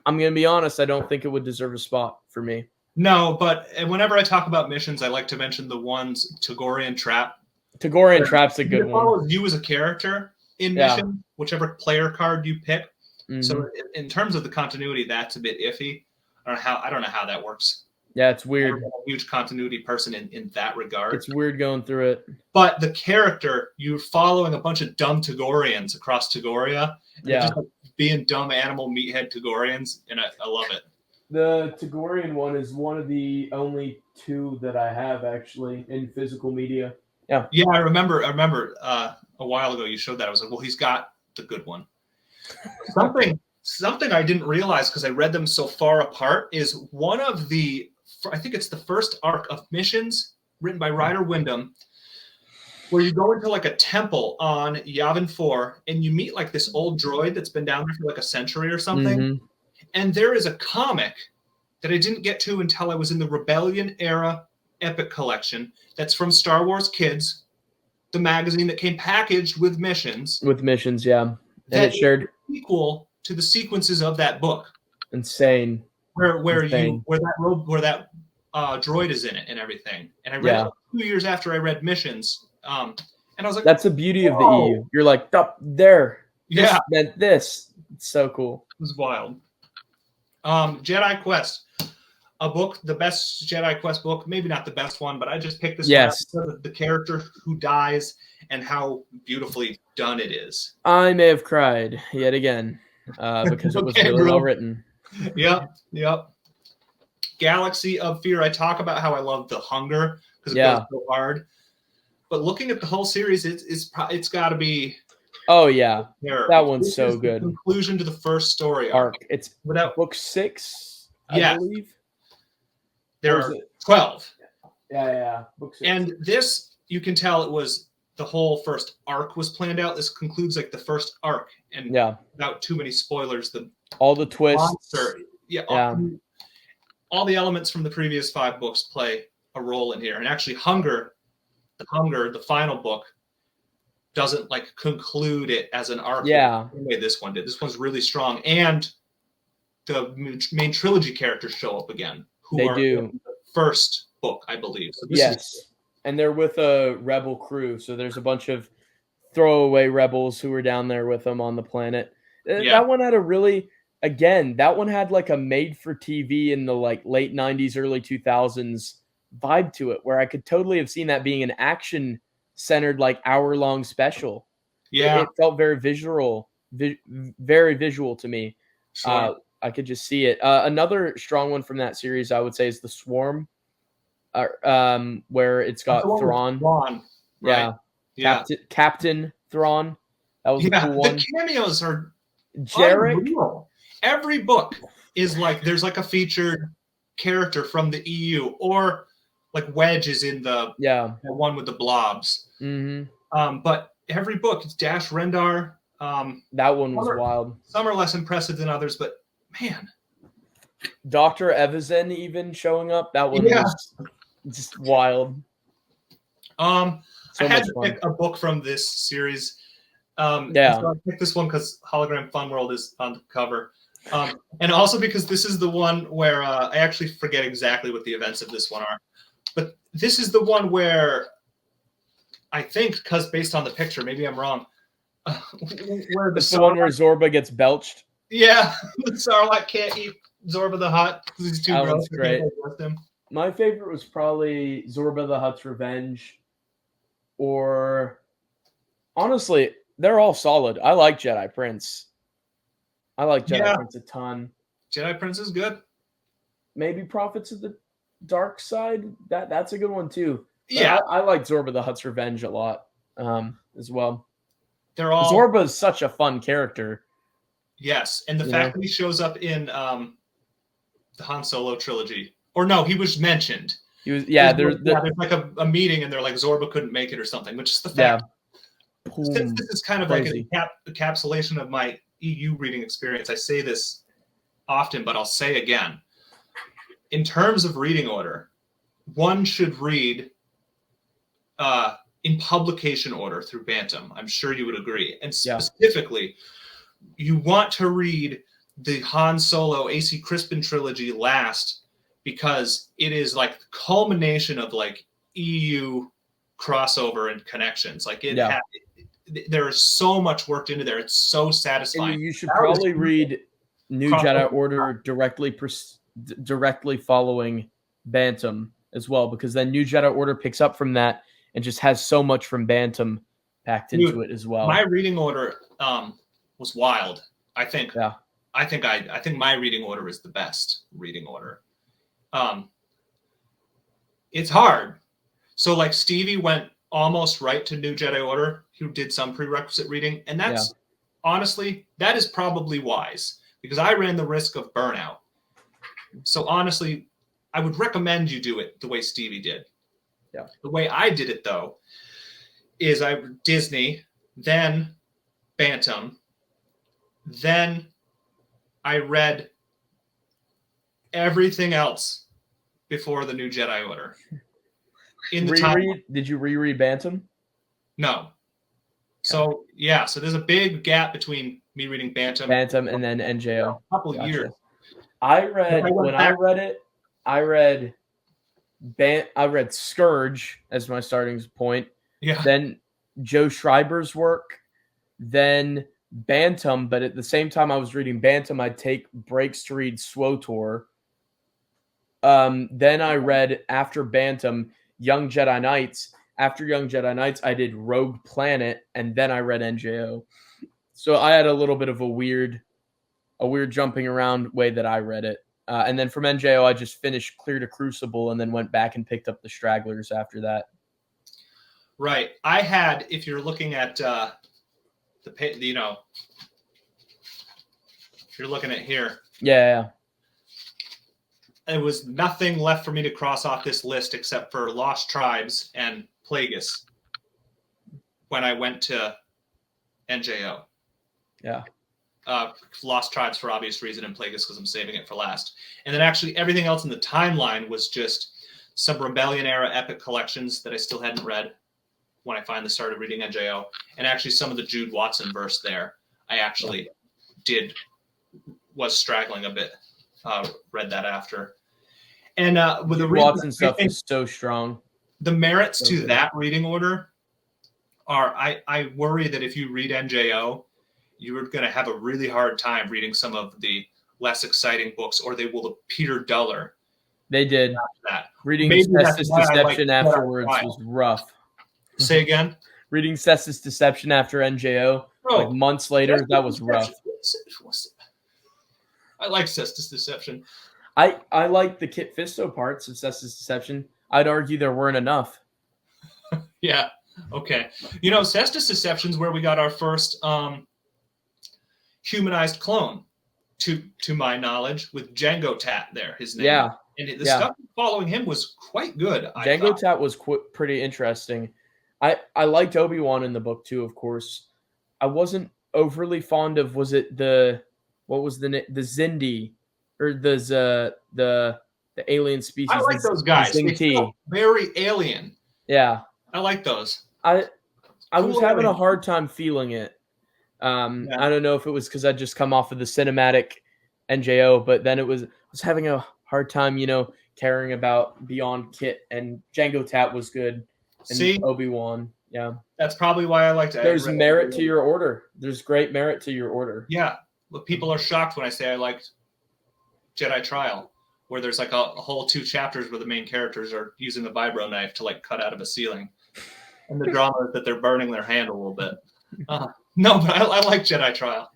I'm going to be honest, I don't think it would deserve a spot for me.
No, but whenever I talk about missions, I like to mention the ones Togorian Trap.
Togorian Trap's a good one. It
follows you as a character in mission, whichever player card you pick. Mm-hmm. So in terms of the continuity, that's a bit iffy. I don't know how that works.
Yeah, it's weird.
I'm a huge continuity person in that regard.
It's weird going through it.
But the character, you're following a bunch of dumb Togorians across Togoria.
Yeah.
Just like being dumb animal meathead Togorians, and I love it.
The Togorian one is one of the only two that I have actually in physical media. Yeah.
Yeah, I remember a while ago you showed that. I was like, well, he's got the good one. Something I didn't realize because I read them so far apart is one of the, I think it's the first arc of Missions written by Ryder Wyndham, where you go into like a temple on Yavin 4 and you meet like this old droid that's been down there for like a century or something. Mm-hmm. And there is a comic that I didn't get to until I was in the Rebellion era Epic collection that's from Star Wars Kids, the magazine that came packaged with Missions.
With Missions, yeah. And it shared
equal to the sequences of that book.
Insane.
Where that droid is in it and everything. And I read it 2 years after I read Missions. And I was like,
that's the beauty of the EU. You're like, up there.
Yeah.
This meant this. It's so cool.
It was wild. Jedi Quest. A book, the best Jedi Quest book, maybe not the best one, but I just picked this one up because of the character who dies and how beautifully done it is.
I may have cried yet again because it was really well written.
Yep. Galaxy of Fear. I talk about how I love the hunger because it goes so hard. But looking at the whole series, it's got to be.
Oh yeah, that one's so good.
The conclusion to the first story
arc. It's book 6, I believe.
There are 12.
Yeah. Book 6.
And this, you can tell it was the whole first arc was planned out. This concludes like the first arc, and without too many spoilers,
all the twists.
Monster, all the elements from the previous 5 books play a role in here. And actually, the final book, doesn't like conclude it as an arc.
Yeah,
the way this one did. This one's really strong, and the main trilogy characters show up again. Who are in the first book, I believe. So
and they're with a rebel crew. So there's a bunch of throwaway rebels who were down there with them on the planet. That one had that one had like a made-for-TV in the like late 90s, early 2000s vibe to it, where I could totally have seen that being an action-centered, like hour-long special.
Yeah,
it felt very visual to me.
Sure.
I could just see it. Another strong one from that series, I would say, is the Swarm, where it's got Thrawn.
Right? Yeah,
Captain Thrawn. That was a cool one.
The cameos are
Jarek.
Unreal. Every book is like there's like a featured character from the EU, or like Wedge is in the one with the blobs.
Mm-hmm.
But every book, it's Dash Rendar.
That one was wild.
Some are less impressive than others, but man,
Dr. Evazan even showing up. That one was just wild.
I had to pick a book from this series. So I picked this one because Hologram Fun World is on the cover. And also because this is the one where I actually forget exactly what the events of this one are. But this is the one where I think, because based on the picture, maybe I'm wrong, where
the one where Zorba gets belched.
Yeah, the Sarlacc can't eat Zorba the Hutt because he's too
That
gross.
one's
I can't
great.
digest him.
My favorite was probably Zorba the Hutt's Revenge, or honestly, they're all solid. I like Jedi Prince. I like Jedi
Yeah,
Prince a ton.
Jedi Prince is good.
Maybe Prophets of the Dark Side. That's a good one too. But
Yeah,
I like Zorba the Hutt's Revenge a lot as well.
they're all
Zorba is such a fun character.
yes, and the
You
fact
know?
that he shows up in the Han Solo trilogy, or no, he was mentioned.
He was
There's like a meeting, and they're like Zorba couldn't make it or something, which is the fact. Since this is kind of
Crazy.
like an encapsulation of my EU reading experience, I say this often, but I'll say again. In terms of reading order, one should read in publication order through Bantam. I'm sure you would agree. And specifically, you want to read the Han Solo AC Crispin trilogy last because it is like the culmination of like EU crossover and connections. Like there is so much worked into there. It's so satisfying.
And you should probably read New Jedi Order directly following Bantam as well, because then New Jedi Order picks up from that and just has so much from Bantam packed into it as well.
My reading order was wild. I think my reading order is the best reading order. It's hard. So like Stevie went almost right to New Jedi Order, who did some prerequisite reading, and that's honestly, that is probably wise because I ran the risk of burnout. So honestly, I would recommend you do it the way Stevie did.
Yeah.
The way I did it though is I Disney, then Bantam, then I read everything else before the New Jedi Order.
Did you reread Bantam?
No. Okay. So so there's a big gap between me reading Bantam
and then NJO.
A couple years.
I read Scourge as my starting point.
Yeah.
Then Joe Schreiber's work. Then Bantam, but at the same time I was reading Bantam, I'd take breaks to read SWOTOR. Then I read after Bantam Young Jedi Knights. After Young Jedi Knights, I did Rogue Planet, and then I read NJO. So I had a little bit of a weird jumping around way that I read it. And then from NJO, I just finished Clear to Crucible and then went back and picked up the Stragglers after that.
Right. I had, if you're looking at if you're looking at here.
Yeah.
There was nothing left for me to cross off this list except for Lost Tribes and Plagueis when I went to NJO.
Yeah.
Lost Tribes for obvious reason and Plagueis because I'm saving it for last. And then actually everything else in the timeline was just some Rebellion era epic collections that I still hadn't read when I finally started reading NJO. And actually some of the Jude Watson verse there I actually was straggling a bit. Read that after. And with the
Watson stuff is so strong.
The merits to that reading order are I worry that if you read NJO, you're going to have a really hard time reading some of the less exciting books, or they will appear duller.
They did.
That.
Reading Cestus Deception afterwards was rough.
Say again?
Reading Cestus Deception after NJO, like months later, that was rough.
I like Cestus Deception.
I like the Kit Fisto parts of Cestus Deception. I'd argue there weren't enough.
Yeah. Okay. Cestus Deception's where we got our first humanized clone, to my knowledge, with Jango Tat there, his name.
Yeah.
And the stuff following him was quite good.
Jango Tat was pretty interesting. I liked Obi-Wan in the book too, of course. I wasn't overly fond of, was it the Zindi or the alien species?
I like those guys. They felt very alien.
Yeah.
I like those.
I was having a hard time feeling it. I don't know if it was because I'd just come off of the cinematic NJO, but then I was having a hard time, caring about Beyond Kit, and Jango Tat was good. And Obi-Wan. Yeah.
That's probably why I liked it.
There's merit to your order. There's great merit to your order.
Yeah. But people are shocked when I say I liked Jedi Trial, where there's like a whole 2 chapters where the main characters are using the vibro knife to like cut out of a ceiling, and the drama is that they're burning their hand a little bit. No, but I like Jedi Trial.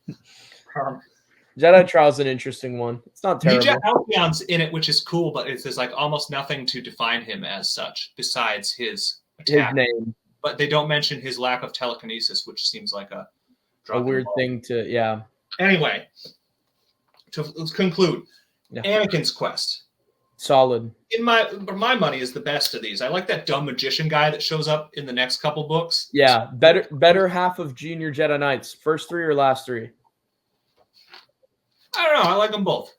Jedi Trial is an interesting one. It's not terrible.
Ninja Alpion's in it, which is cool, but there's like almost nothing to define him as such besides his attack.
His name.
But they don't mention his lack of telekinesis, which seems like a
weird thing to, yeah.
Anyway, let's conclude. Yeah. Anakin's quest.
Solid.
In my money is the best of these. I like that dumb magician guy that shows up in the next couple books.
Yeah, better half of Junior Jedi Knights. First 3 or last 3?
I don't know. I like them both.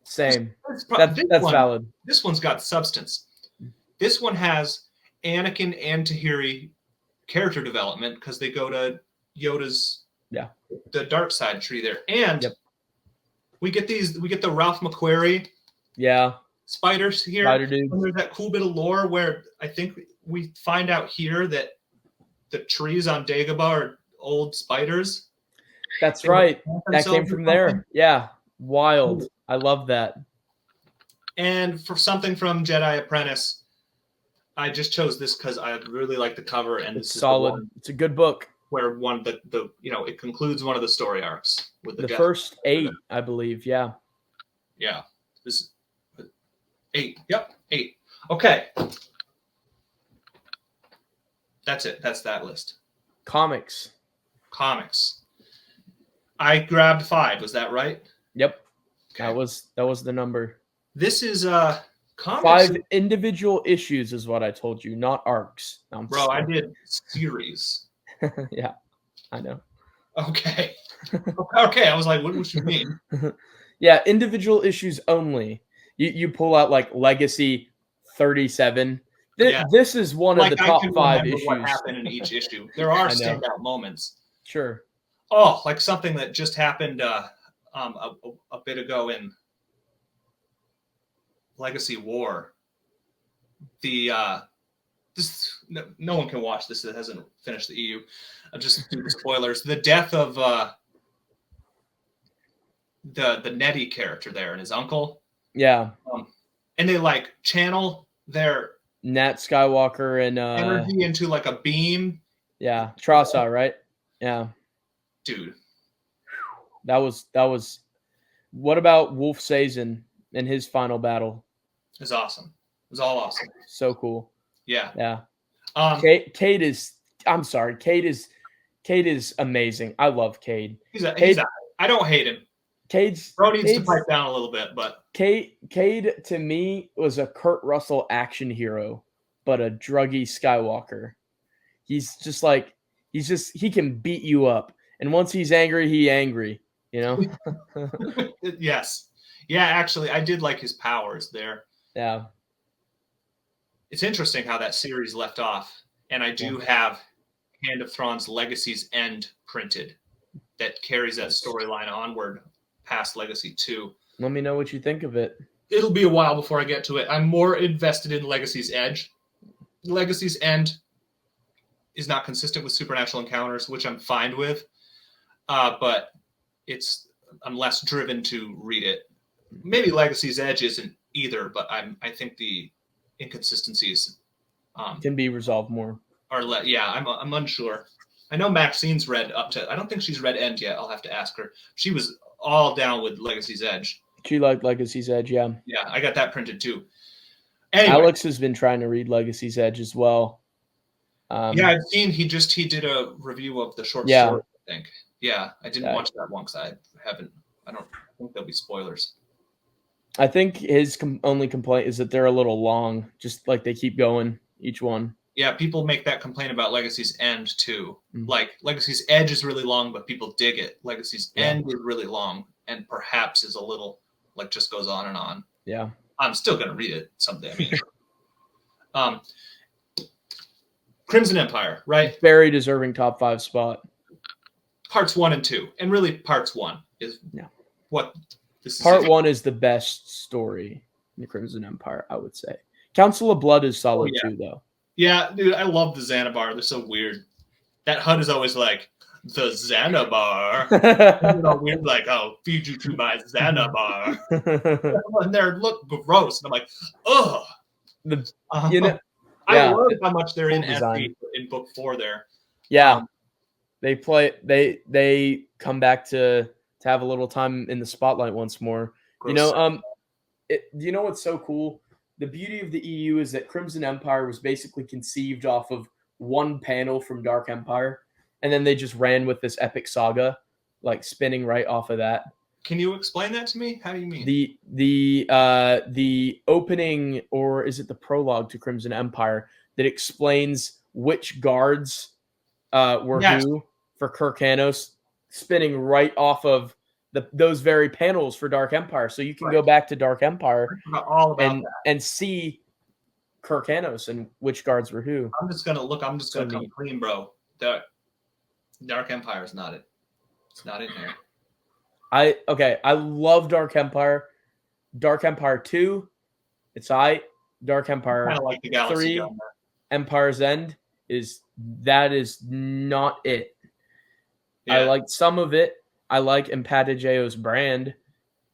Same. That's valid.
This one's got substance. This one has Anakin and Tahiri character development because they go to Yoda's the dark side tree there, and we get the Ralph McQuarrie spiders here.
Spider dude.
And there's that cool bit of lore where I think we find out here that the trees on Dagobah are old spiders.
That's right. That came from there. Yeah. Wild. I love that.
And for something from Jedi Apprentice, I just chose this because I really like the cover, and
it's solid. It's a good book.
Where it concludes one of the story arcs with
the first 8, I believe. Yeah.
Yeah. This 8. Yep. 8. Okay. That's it. That's that list.
Comics.
I grabbed 5. Was that right?
Yep. Okay. That was the number.
This is comics.
5 individual issues is what I told you, not arcs. No,
bro, I did series.
Yeah, I know.
Okay. Okay, I was like, what do you mean?
Yeah, individual issues only. You pull out like Legacy 37. This is one of the top 5 issues.
What happened in each issue? There are standout moments.
Sure.
Oh, like something that just happened a bit ago in Legacy War. No one can watch this that hasn't finished the EU. I'll just do the spoilers. The death of the Nettie character there and his uncle.
Yeah.
And they like channel their
Nat Skywalker and
energy into like a beam.
Yeah, Trasa, right? Yeah.
Dude.
That was what about Wolf Sazin and his final battle?
It was awesome. It was all awesome.
So cool.
Yeah.
Yeah.
Cade
is amazing. I love Cade.
I don't hate him. Bro needs to pipe down a little bit, but
Cade to me was a Kurt Russell action hero, but a druggy Skywalker. He can beat you up. And once he's angry, you know?
Yes. Yeah, actually, I did like his powers there.
Yeah.
It's interesting how that series left off. And I do have Hand of Thrawn's Legacy's End printed that carries that storyline onward past Legacy 2.
Let me know what you think of it.
It'll be a while before I get to it. I'm more invested in Legacy's Edge. Legacy's End is not consistent with supernatural encounters, which I'm fine with. But I'm less driven to read it. Maybe Legacy's Edge isn't either, but I think the inconsistencies
can be resolved more.
I'm unsure. I know Maxine's read up to. I don't think she's read End yet. I'll have to ask her. She was all down with Legacy's Edge.
She liked Legacy's Edge, yeah.
Yeah, I got that printed too. Anyway,
Alex has been trying to read Legacy's Edge as well.
I've seen he did a review of the short story, I think. Yeah, I didn't watch that one because I don't think there'll be spoilers.
I think his only complaint is that they're a little long, just like they keep going, each one.
Yeah, people make that complaint about Legacy's End too. Mm-hmm. Like Legacy's Edge is really long, but people dig it. Legacy's End is really long and perhaps is a little like just goes on and on.
Yeah.
I'm still going to read it someday. I mean, Crimson Empire, right?
Very deserving top 5 spot.
Parts 1 and 2. And really parts 1 is what this
Part 1 is the best story in the Crimson Empire, I would say. Council of Blood is solid too, though.
Yeah, dude, I love the Xanabar. They're so weird. That HUD is always like, the Xanabar. We're like, oh, feed you to my Xanabar. And they look gross. And I'm like, ugh. I love how much they're in FB in book 4 there.
Yeah. They come back to have a little time in the spotlight once more. Gross. Do you know what's so cool? The beauty of the EU is that Crimson Empire was basically conceived off of one panel from Dark Empire, and then they just ran with this epic saga, like spinning right off of that.
Can you explain that to me? How do you mean?
The opening, or is it the prologue to Crimson Empire, that explains which guards were who for Kirkanos, spinning right off of those very panels for Dark Empire. So you can go back to Dark Empire and see Kirkanos and which guards were who.
I'm just gonna come clean, bro. Dark Empire is not it. It's not in here.
I love Dark Empire. Dark Empire 2, it's Dark Empire
like the Galaxy
3, Empire's End is not it. Yeah. I liked some of it. I like Empatigeo's brand.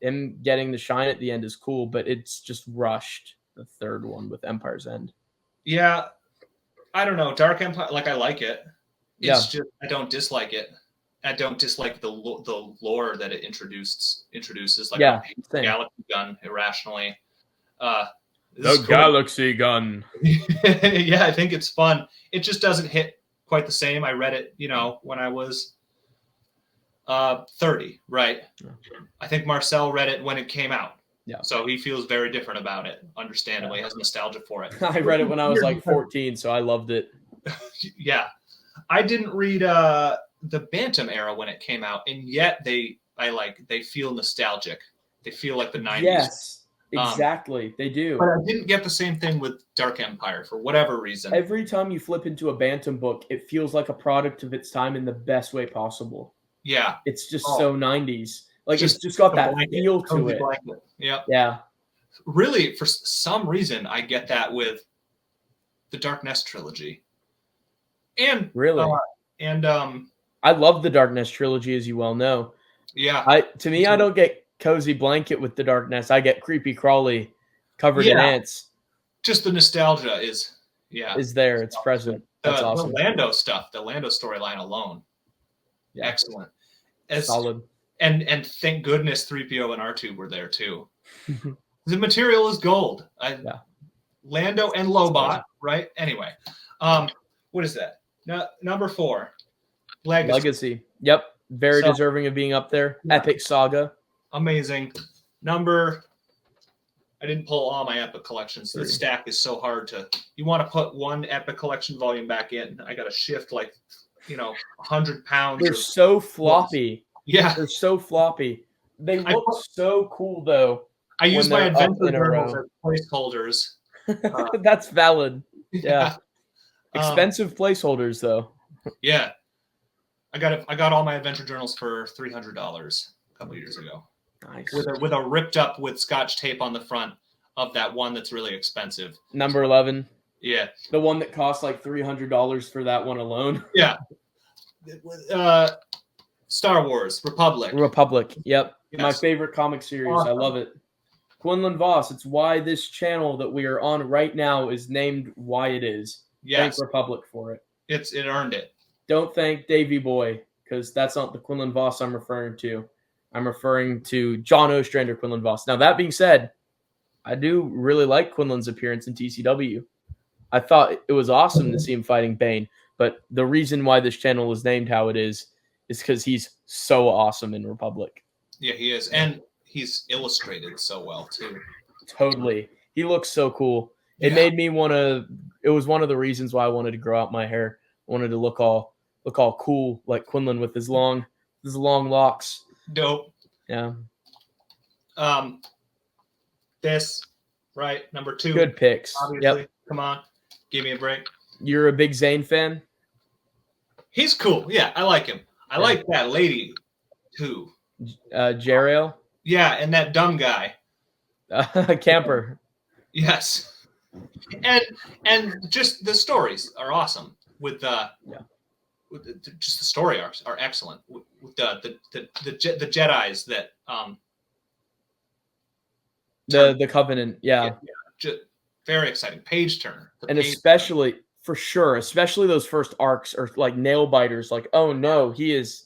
Him getting the shine at the end is cool, but it's just rushed. The third one with Empire's End.
Yeah, I don't know. Dark Empire, like I like it. It's just I don't dislike it. I don't dislike the lore that it introduces, like the Galaxy gun irrationally.
The Galaxy gun.
Yeah, I think it's fun. It just doesn't hit quite the same. I read it, when I was 30, right? I think Marcel read it when it came out.
Yeah.
So he feels very different about it, understandably. He has nostalgia for it.
I read it when I was like 14, so I loved it.
Yeah. I didn't read the Bantam era when it came out, and yet they feel nostalgic. They feel like the 90s.
Yes. Exactly, they do.
But I didn't get the same thing with Dark Empire for whatever reason.
Every time you flip into a Bantam book, it feels like a product of its time in the best way possible.
Yeah.
It's just so 90s. Like, it's just got that feel to it.
Yep.
Yeah.
Really, for some reason, I get that with the Dark Nest trilogy. And
really, I love the Dark Nest trilogy, as you well know.
Yeah.
I don't get cozy blanket with the Dark Nest. I get creepy crawly covered in ants.
Just the nostalgia is
there. It's present. That's awesome.
The Lando stuff, the Lando storyline alone. Yeah. Excellent.
Solid.
And thank goodness 3PO and R2 were there too. The material is gold. Lando and Lobot, right? Anyway, what is that? Number 4,
Legacy. Yep, very deserving of being up there. Yeah. Epic saga.
Amazing. I didn't pull all my Epic collections. The stack is so hard to. You want to put one Epic collection volume back in. I got to shift 100 pounds.
They're so floppy.
Yeah.
They're so floppy. They look so cool, though.
I use my adventure journals as placeholders.
That's valid. Yeah. Expensive placeholders, though.
Yeah. I got all my adventure journals for $300 a couple years ago.
Nice.
With a ripped up with Scotch tape on the front of that one that's really expensive.
Number 11.
Yeah.
The one that costs like $300 for that one alone.
Yeah. Star Wars, Republic.
Yep. Yes. My favorite comic series. Awesome. I love it. Quinlan Voss. It's why this channel that we are on right now is named why it is.
Yes.
Thank Republic for it.
It earned it.
Don't thank Davey Boy, because that's not the Quinlan Voss I'm referring to. I'm referring to John Ostrander Quinlan Voss. Now, that being said, I do really like Quinlan's appearance in TCW. I thought it was awesome to see him fighting Bane, but the reason why this channel is named how it is because he's so awesome in Republic.
Yeah, he is. And he's illustrated so well, too.
Totally. He looks so cool. It made me want to – it was one of the reasons why I wanted to grow out my hair. I wanted to look all cool like Quinlan with his long locks.
Dope.
Yeah.
This, right? Number 2.
Good picks.
Obviously.
Yep.
Come on. Give me a break.
You're a big Zane fan?
He's cool. Yeah, I like him. I like that lady, too.
Jeriel?
Yeah, and that dumb guy.
Camper.
Yes. And just the stories are awesome with just the story arcs are excellent. With the Jedis that
the Covenant, yeah.
very exciting. Page turner,
and especially for sure, especially those first arcs are like nail biters. Like, oh no, he is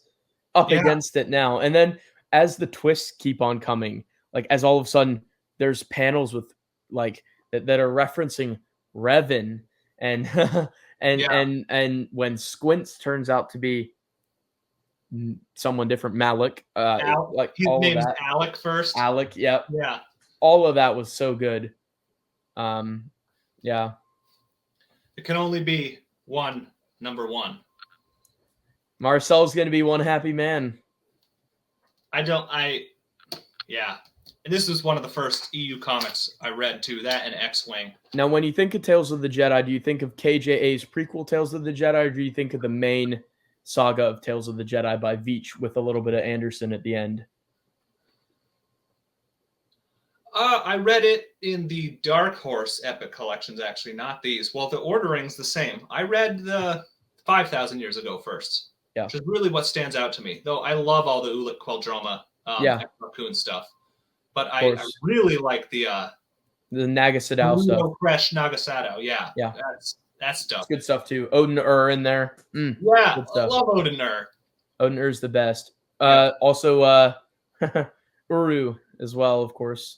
up against it now. And then as the twists keep on coming, like as all of a sudden there's panels with like that are referencing Revan and and when Squints turns out to be someone different, Malik, like
his
all
name's
of that.
Alec first.
Alec, yep.
Yeah.
All of that was so good. Yeah.
It can only be number one.
Marcel's going to be one happy man.
Yeah. And this was one of the first EU comics I read too, that and X-Wing.
Now, when you think of Tales of the Jedi, do you think of KJA's prequel Tales of the Jedi, or do you think of the main saga of Tales of the Jedi by Veitch with a little bit of Anderson at the end?
I read it in the Dark Horse Epic collections, actually, not these. Well, the ordering's the same. I read the 5,000 Years Ago first, which is really what stands out to me. Though I love all the Ulic Queldroma Raccoon stuff. But I really like the
Nagasadao stuff.
Fresh Nagasadao, yeah. That's stuff.
It's good stuff too. Odin in there.
Yeah, I love Odin
Odin the best. Also, Uru as well, of course.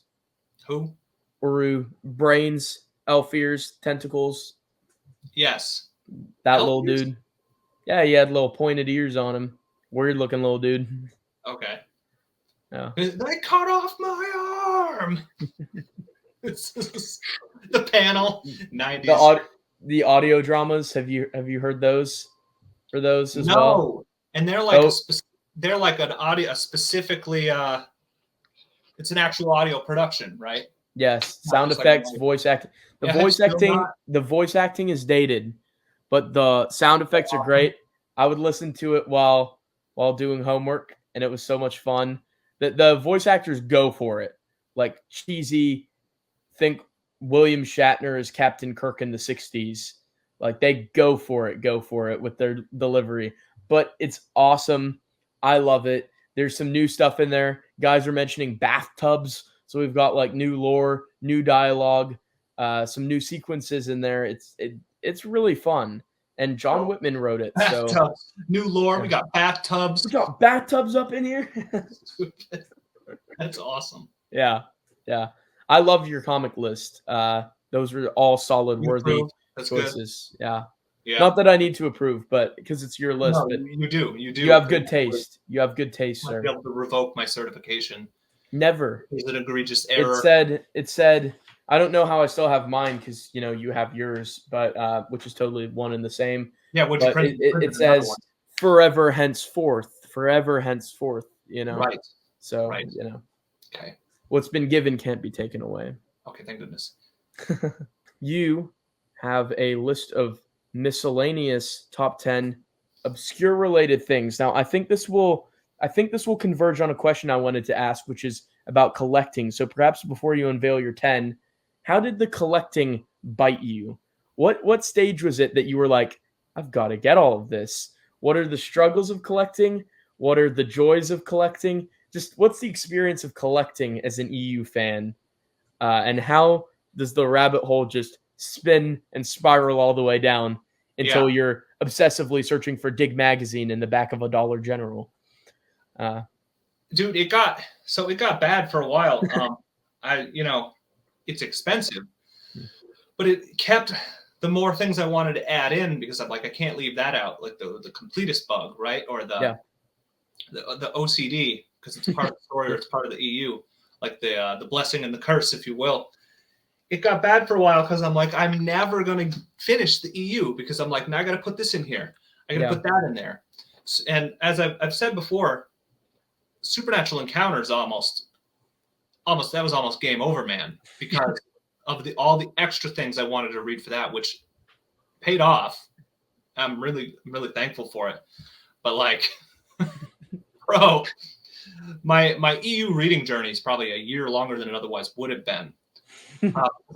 Who?
Uru, brains, elf ears, tentacles.
Yes.
That elf little ears? Dude. Yeah, he had little pointed ears on him. Weird looking little dude.
Okay.
Yeah.
They cut off my arm. The panel. 90s.
The audio dramas. Have you heard those? For those as well?
No. And they're like they're like an audio specifically it's an actual audio production, right?
Yes. Sound effects, voice acting. The voice acting is dated, but the sound effects are great. I would listen to it while doing homework, and it was so much fun. The voice actors go for it. Like cheesy, think William Shatner as Captain Kirk in the 60s. Like they go for it with their delivery. But it's awesome. I love it. There's some new stuff in there. Guys are mentioning bathtubs. So we've got like new lore, new dialogue, some new sequences in there. It's really fun. And John Whitman wrote it.
Bathtubs. So new lore. We got bathtubs.
We got bathtubs up in here.
That's awesome.
Yeah. I love your comic list. Those were all solid, worthy choices. Good. Yeah. Not that I need to approve, but because it's your list.
No,
but
you do.
You have good taste. You have good taste, sir.
I'll be able to revoke my certification.
Never.
Is it an egregious error?
It said. I don't know how I still have mine because you have yours, but which is totally one and the same.
Yeah. Would you print?
It says forever henceforth. Forever henceforth.
Right.
So
right.
Okay. What's been given can't be taken away.
Okay. Thank goodness.
You have a list of miscellaneous top 10 obscure related things. Now, I think this will converge on a question I wanted to ask, which is about collecting. So perhaps before you unveil your 10, how did the collecting bite you? What stage was it that you were like, I've got to get all of this? What are the struggles of collecting? What are the joys of collecting? Just what's the experience of collecting as an EU fan? And how does the rabbit hole just spin and spiral all the way down until you're obsessively searching for Dig Magazine in the back of a Dollar General?
Dude, it got bad for a while. It's expensive, but it kept the more things I wanted to add in because I'm like, I can't leave that out, like the completist bug, right? Or the OCD, because it's part of the story or it's part of the EU, like the blessing and the curse, if you will. It got bad for a while because I'm like, I'm never going to finish the EU because I'm like, now I got to put this in here. I got to put that in there. And as I've said before, Supernatural Encounters almost that was almost game over, man, because of all the extra things I wanted to read for that, which paid off. I'm really, really thankful for it. But like, bro, my EU reading journey is probably a year longer than it otherwise would have been.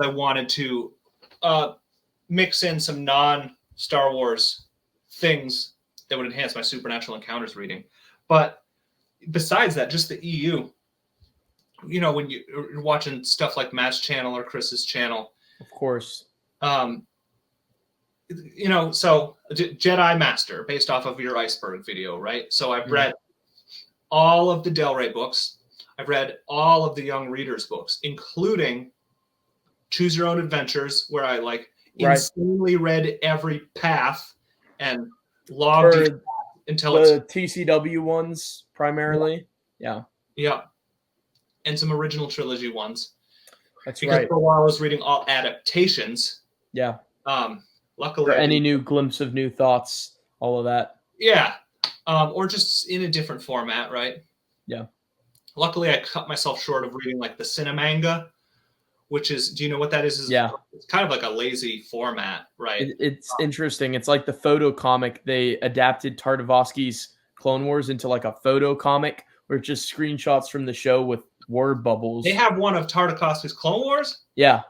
I wanted to mix in some non-Star Wars things that would enhance my Supernatural Encounters reading. But besides that, just the EU, you know, when you're watching stuff like Matt's channel or Chris's channel,
Of course.
You know, so Jedi Master, based off of your iceberg video, right? So I've read all of the Del Rey books. I've read all of the Young Readers books, including Choose Your Own Adventures, where I like insanely read every path and logged until
the TCW ones primarily. Yeah.
And some original trilogy ones.
That's
because
right.
for a while I was reading all adaptations.
Yeah.
Luckily,
or any new glimpse of new thoughts, all of that.
Yeah. Or just in a different format, right?
Yeah.
Luckily, I cut myself short of reading like the Cinemanga, which is, do you know what that is? It's kind of like a lazy format, right?
It's interesting. It's like the photo comic. They adapted Tartakovsky's Clone Wars into like a photo comic where it's just screenshots from the show with word bubbles.
They have one of Tartakovsky's Clone Wars?
Yeah.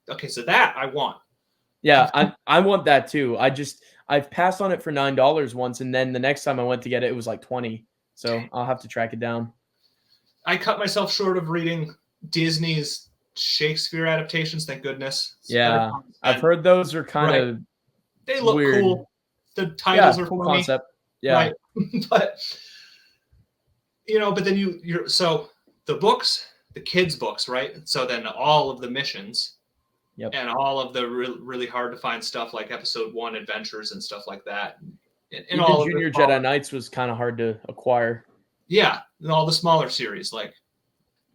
Okay, so that I want.
Yeah, I want that too. I've passed on it for $9 once, and then the next time I went to get it, it was like $20. So I'll have to track it down.
I cut myself short of reading Disney's Shakespeare adaptations, thank goodness.
Yeah, I've heard those are kind of
they look
weird.
Cool. The titles are
cool
funny,
concept. Yeah.
Right. But you know, but then you're so the books, the kids' books, right? So then all of the missions.
Yep.
And all of the really hard to find stuff like Episode 1 adventures and stuff like that. And
even
all
Junior Jedi Knights was kind of hard to acquire.
Yeah, and all the smaller series like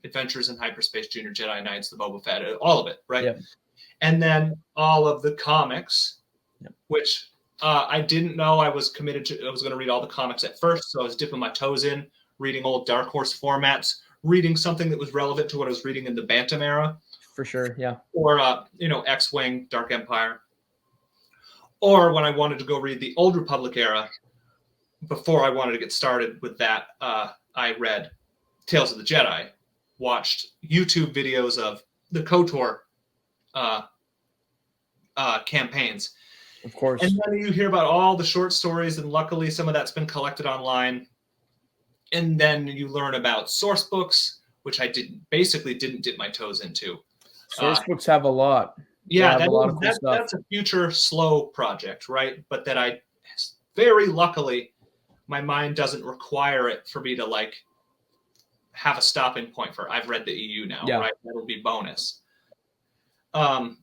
Adventures in Hyperspace, Junior Jedi Knights, the Boba Fett, all of it, right?
Yep.
And then all of the comics, which I didn't know I was committed to. I was going to read all the comics at first, so I was dipping my toes in, reading old Dark Horse formats, reading something that was relevant to what I was reading in the Bantam era.
For sure, yeah.
Or, X-Wing, Dark Empire. Or when I wanted to go read the Old Republic era, before I wanted to get started with that, I read Tales of the Jedi, watched YouTube videos of the KOTOR campaigns.
Of course.
And then you hear about all the short stories, and luckily some of that's been collected online. And then you learn about source books, which I didn't dip my toes into.
Source books have a lot.
Yeah, that's a future slow project, right? But that I very luckily, my mind doesn't require it for me to like have a stopping point for. I've read the EU now, right? That'll be bonus. And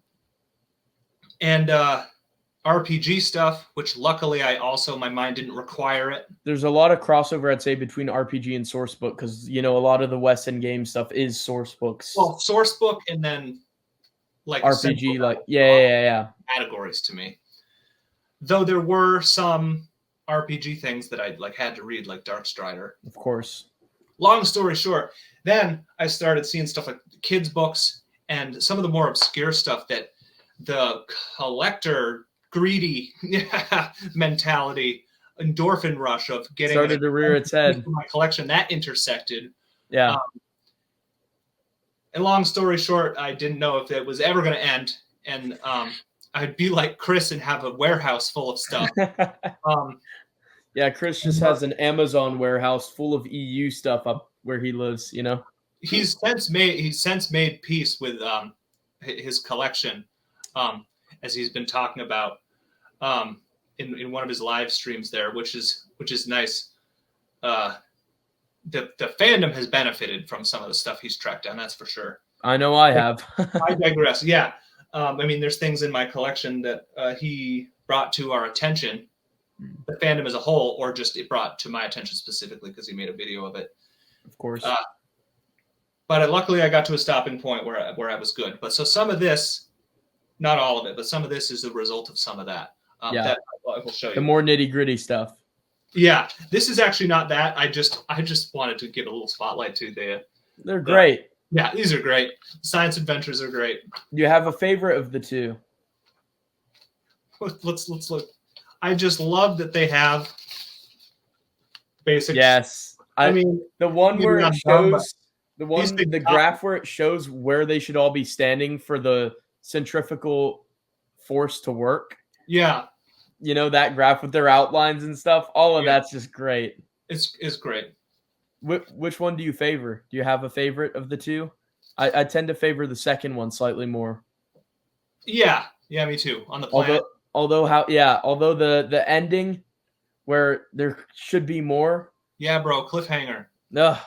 RPG stuff, which luckily my mind didn't require it.
There's a lot of crossover, I'd say, between RPG and source book because, a lot of the West End game stuff is source books.
Well, source book and then like
RPG,
categories to me. Though there were some RPG things that I had to read, like Darkstrider.
Of course.
Long story short, then I started seeing stuff like kids' books and some of the more obscure stuff that the collector greedy mentality, endorphin rush of getting
started to rear its head.
My collection that intersected.
Yeah.
And long story short, I didn't know if it was ever going to end, and I'd be like Chris and have a warehouse full of stuff.
Yeah, Chris just has an Amazon warehouse full of EU stuff up where he lives.
He's since made peace with his collection. As he's been talking about in one of his live streams there, which is nice. The fandom has benefited from some of the stuff he's tracked down, that's for sure.
I know I have.
I digress. Yeah. There's things in my collection that he brought to our attention, the fandom as a whole, or just it brought to my attention specifically because he made a video of it.
Of course.
But luckily I got to a stopping point where I was good. But so some of this, not all of it, but some of this is the result of some of that. That I will show you.
The more nitty gritty stuff.
Yeah, this is actually not that. I just wanted to give a little spotlight to the.
They're great.
Yeah, these are great. Science adventures are great.
Do you have a favorite of the two?
Let's look. I just love that they have basic.
Yes, I mean the one where it shows the graph where it shows where they should all be standing for the centrifugal force to work.
Yeah.
you know, that graph with their outlines and stuff. All of that's just great.
It's great.
Which one do you favor? Do you have a favorite of the two? I tend to favor the second one slightly more.
Yeah, me too. On the planet.
Although the ending where there should be more.
Yeah, bro, cliffhanger.
Ugh.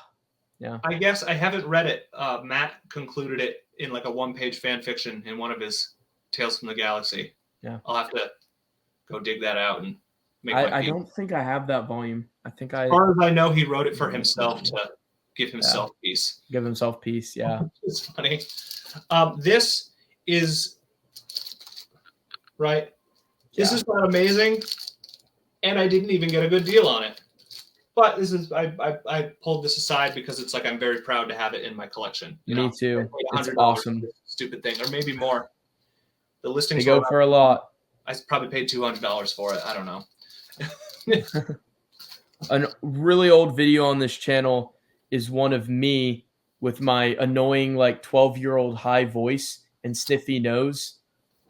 Yeah.
I guess I haven't read it. Matt concluded it in like a one-page fan fiction in one of his Tales from the Galaxy.
Yeah.
I'll have to go dig that out and make
I don't think I have that volume.
As far as I know, he wrote it for himself to give himself peace.
Give himself peace, yeah.
It's funny. This is right. This is not amazing, and I didn't even get a good deal on it. But this is I pulled this aside because it's like I'm very proud to have it in my collection.
Me too. It's awesome.
Stupid thing, or maybe more. The listings
they go for a lot.
I probably paid $200 for it. I don't know.
A really old video on this channel is one of me with my annoying like 12-year-old high voice and sniffy nose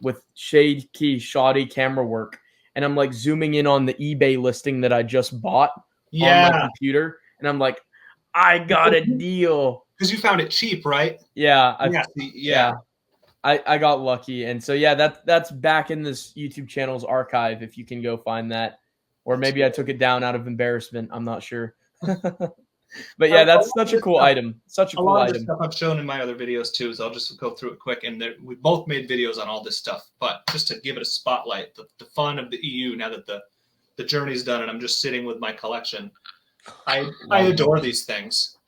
with shaky, shoddy camera work, and I'm like zooming in on the eBay listing that I just bought on my computer, and I'm like, I got a deal
because you found it cheap, right?
Yeah, I got lucky, and so that's back in this YouTube channel's archive if you can go find that, or maybe I took it down out of embarrassment. I'm not sure. But yeah, that's such a cool item. Such a cool item.
Of the stuff I've shown in my other videos too, so I'll just go through it quick. And we both made videos on all this stuff, but just to give it a spotlight, the fun of the EU now that the journey's done and I'm just sitting with my collection. I adore these things.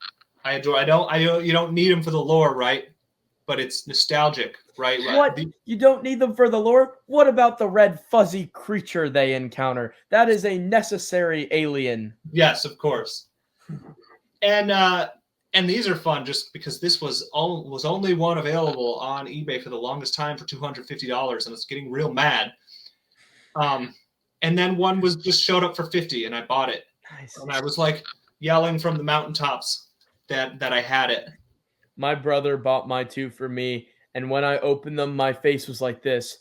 You don't need them for the lore, right? But it's nostalgic, right?
What? You don't need them for the lore? What about the red fuzzy creature they encounter? That is a necessary alien.
Yes, of course. And these are fun just because this was only one available on eBay for the longest time for $250, and it's getting real mad. And then one was just showed up for $50, and I bought it.
Nice.
And I was like yelling from the mountaintops that I had it.
My brother bought my two for me, and when I opened them, my face was like this.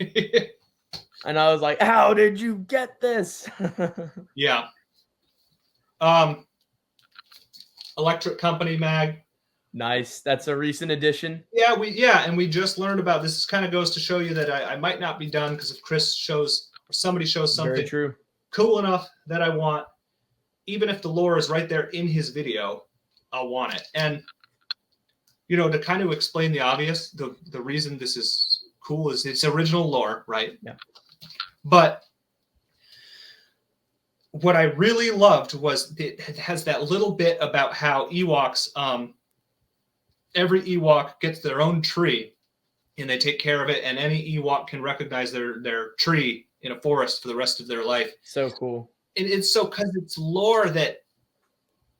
And I was like, how did you get this?
Yeah. Electric Company mag.
Nice. That's a recent addition.
Yeah, and we just learned about this. Kind of goes to show you that I might not be done because if Chris shows or somebody shows something cool enough that I want, even if the lore is right there in his video, I'll want it. And to kind of explain the obvious, the reason this is cool is it's original lore, right?
Yeah.
But what I really loved was it has that little bit about how Ewoks, every Ewok gets their own tree and they take care of it, and any Ewok can recognize their tree in a forest for the rest of their life.
So cool.
And it's so because it's lore that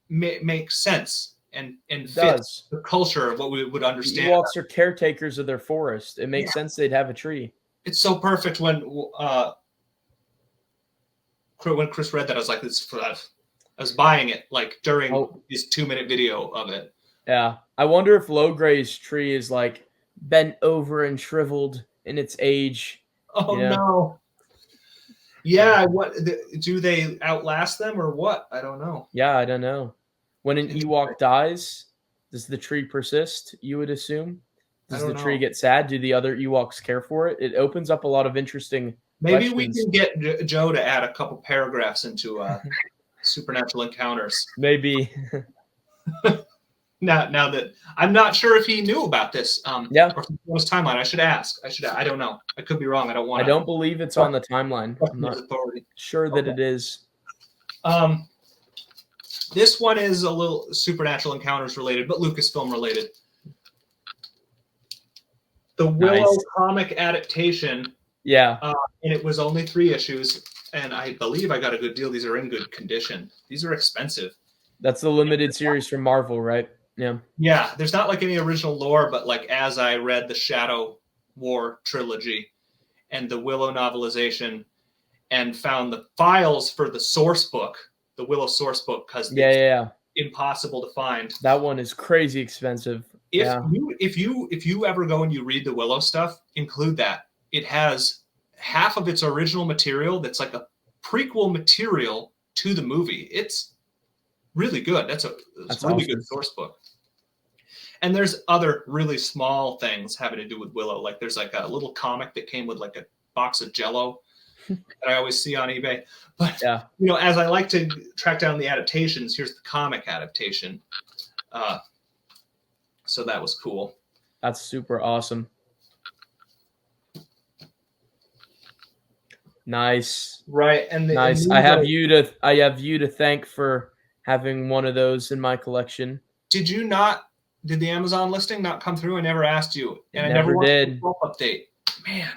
makes sense and fits the culture of what we would understand.
The Ewoks are caretakers of their forest. It makes sense they'd have a tree.
It's so perfect when Chris read that, I was like, I was buying it like during this 2-minute video of it.
Yeah. I wonder if Lowgray's tree is like bent over and shriveled in its age.
Oh, no. Yeah. What do they outlast them or what? I don't know.
Yeah, I don't know. When an Ewok dies, does the tree persist, you would assume? Does the tree get sad? Do the other Ewoks care for it? It opens up a lot of interesting
Maybe
questions.
We can get Joe to add a couple paragraphs into Supernatural Encounters.
Maybe.
Now that I'm not sure if he knew about this. Or if it was timeline. I should ask. I don't know. I could be wrong. I don't want to.
I don't believe it's on the timeline. I'm not sure that it is.
This one is a little Supernatural Encounters related, but Lucasfilm related. The Willow comic adaptation.
Yeah.
And it was only 3 issues, and I believe I got a good deal. These are in good condition. These are expensive.
That's the limited series from Marvel, right? Yeah.
Yeah. There's not like any original lore, but like as I read the Shadow War trilogy and the Willow novelization and found the files for the source book, the Willow source book, because it's impossible to find.
That one is crazy expensive.
If you ever go and you read the Willow stuff, include that. It has half of its original material that's like a prequel material to the movie. It's really good. That's really
awesome.
good source book. And there's other really small things having to do with Willow. Like there's like a little comic that came with like a box of Jell-O that I always see on eBay. But
Yeah.
you know, as I like to track down the adaptations, here's the comic adaptation. So that was cool.
That's super awesome. Nice.
Right. And
nice.
And
I have you to thank for having one of those in my collection.
Did the Amazon listing not come through? I never asked you. And
I
never
did.
The update. Man.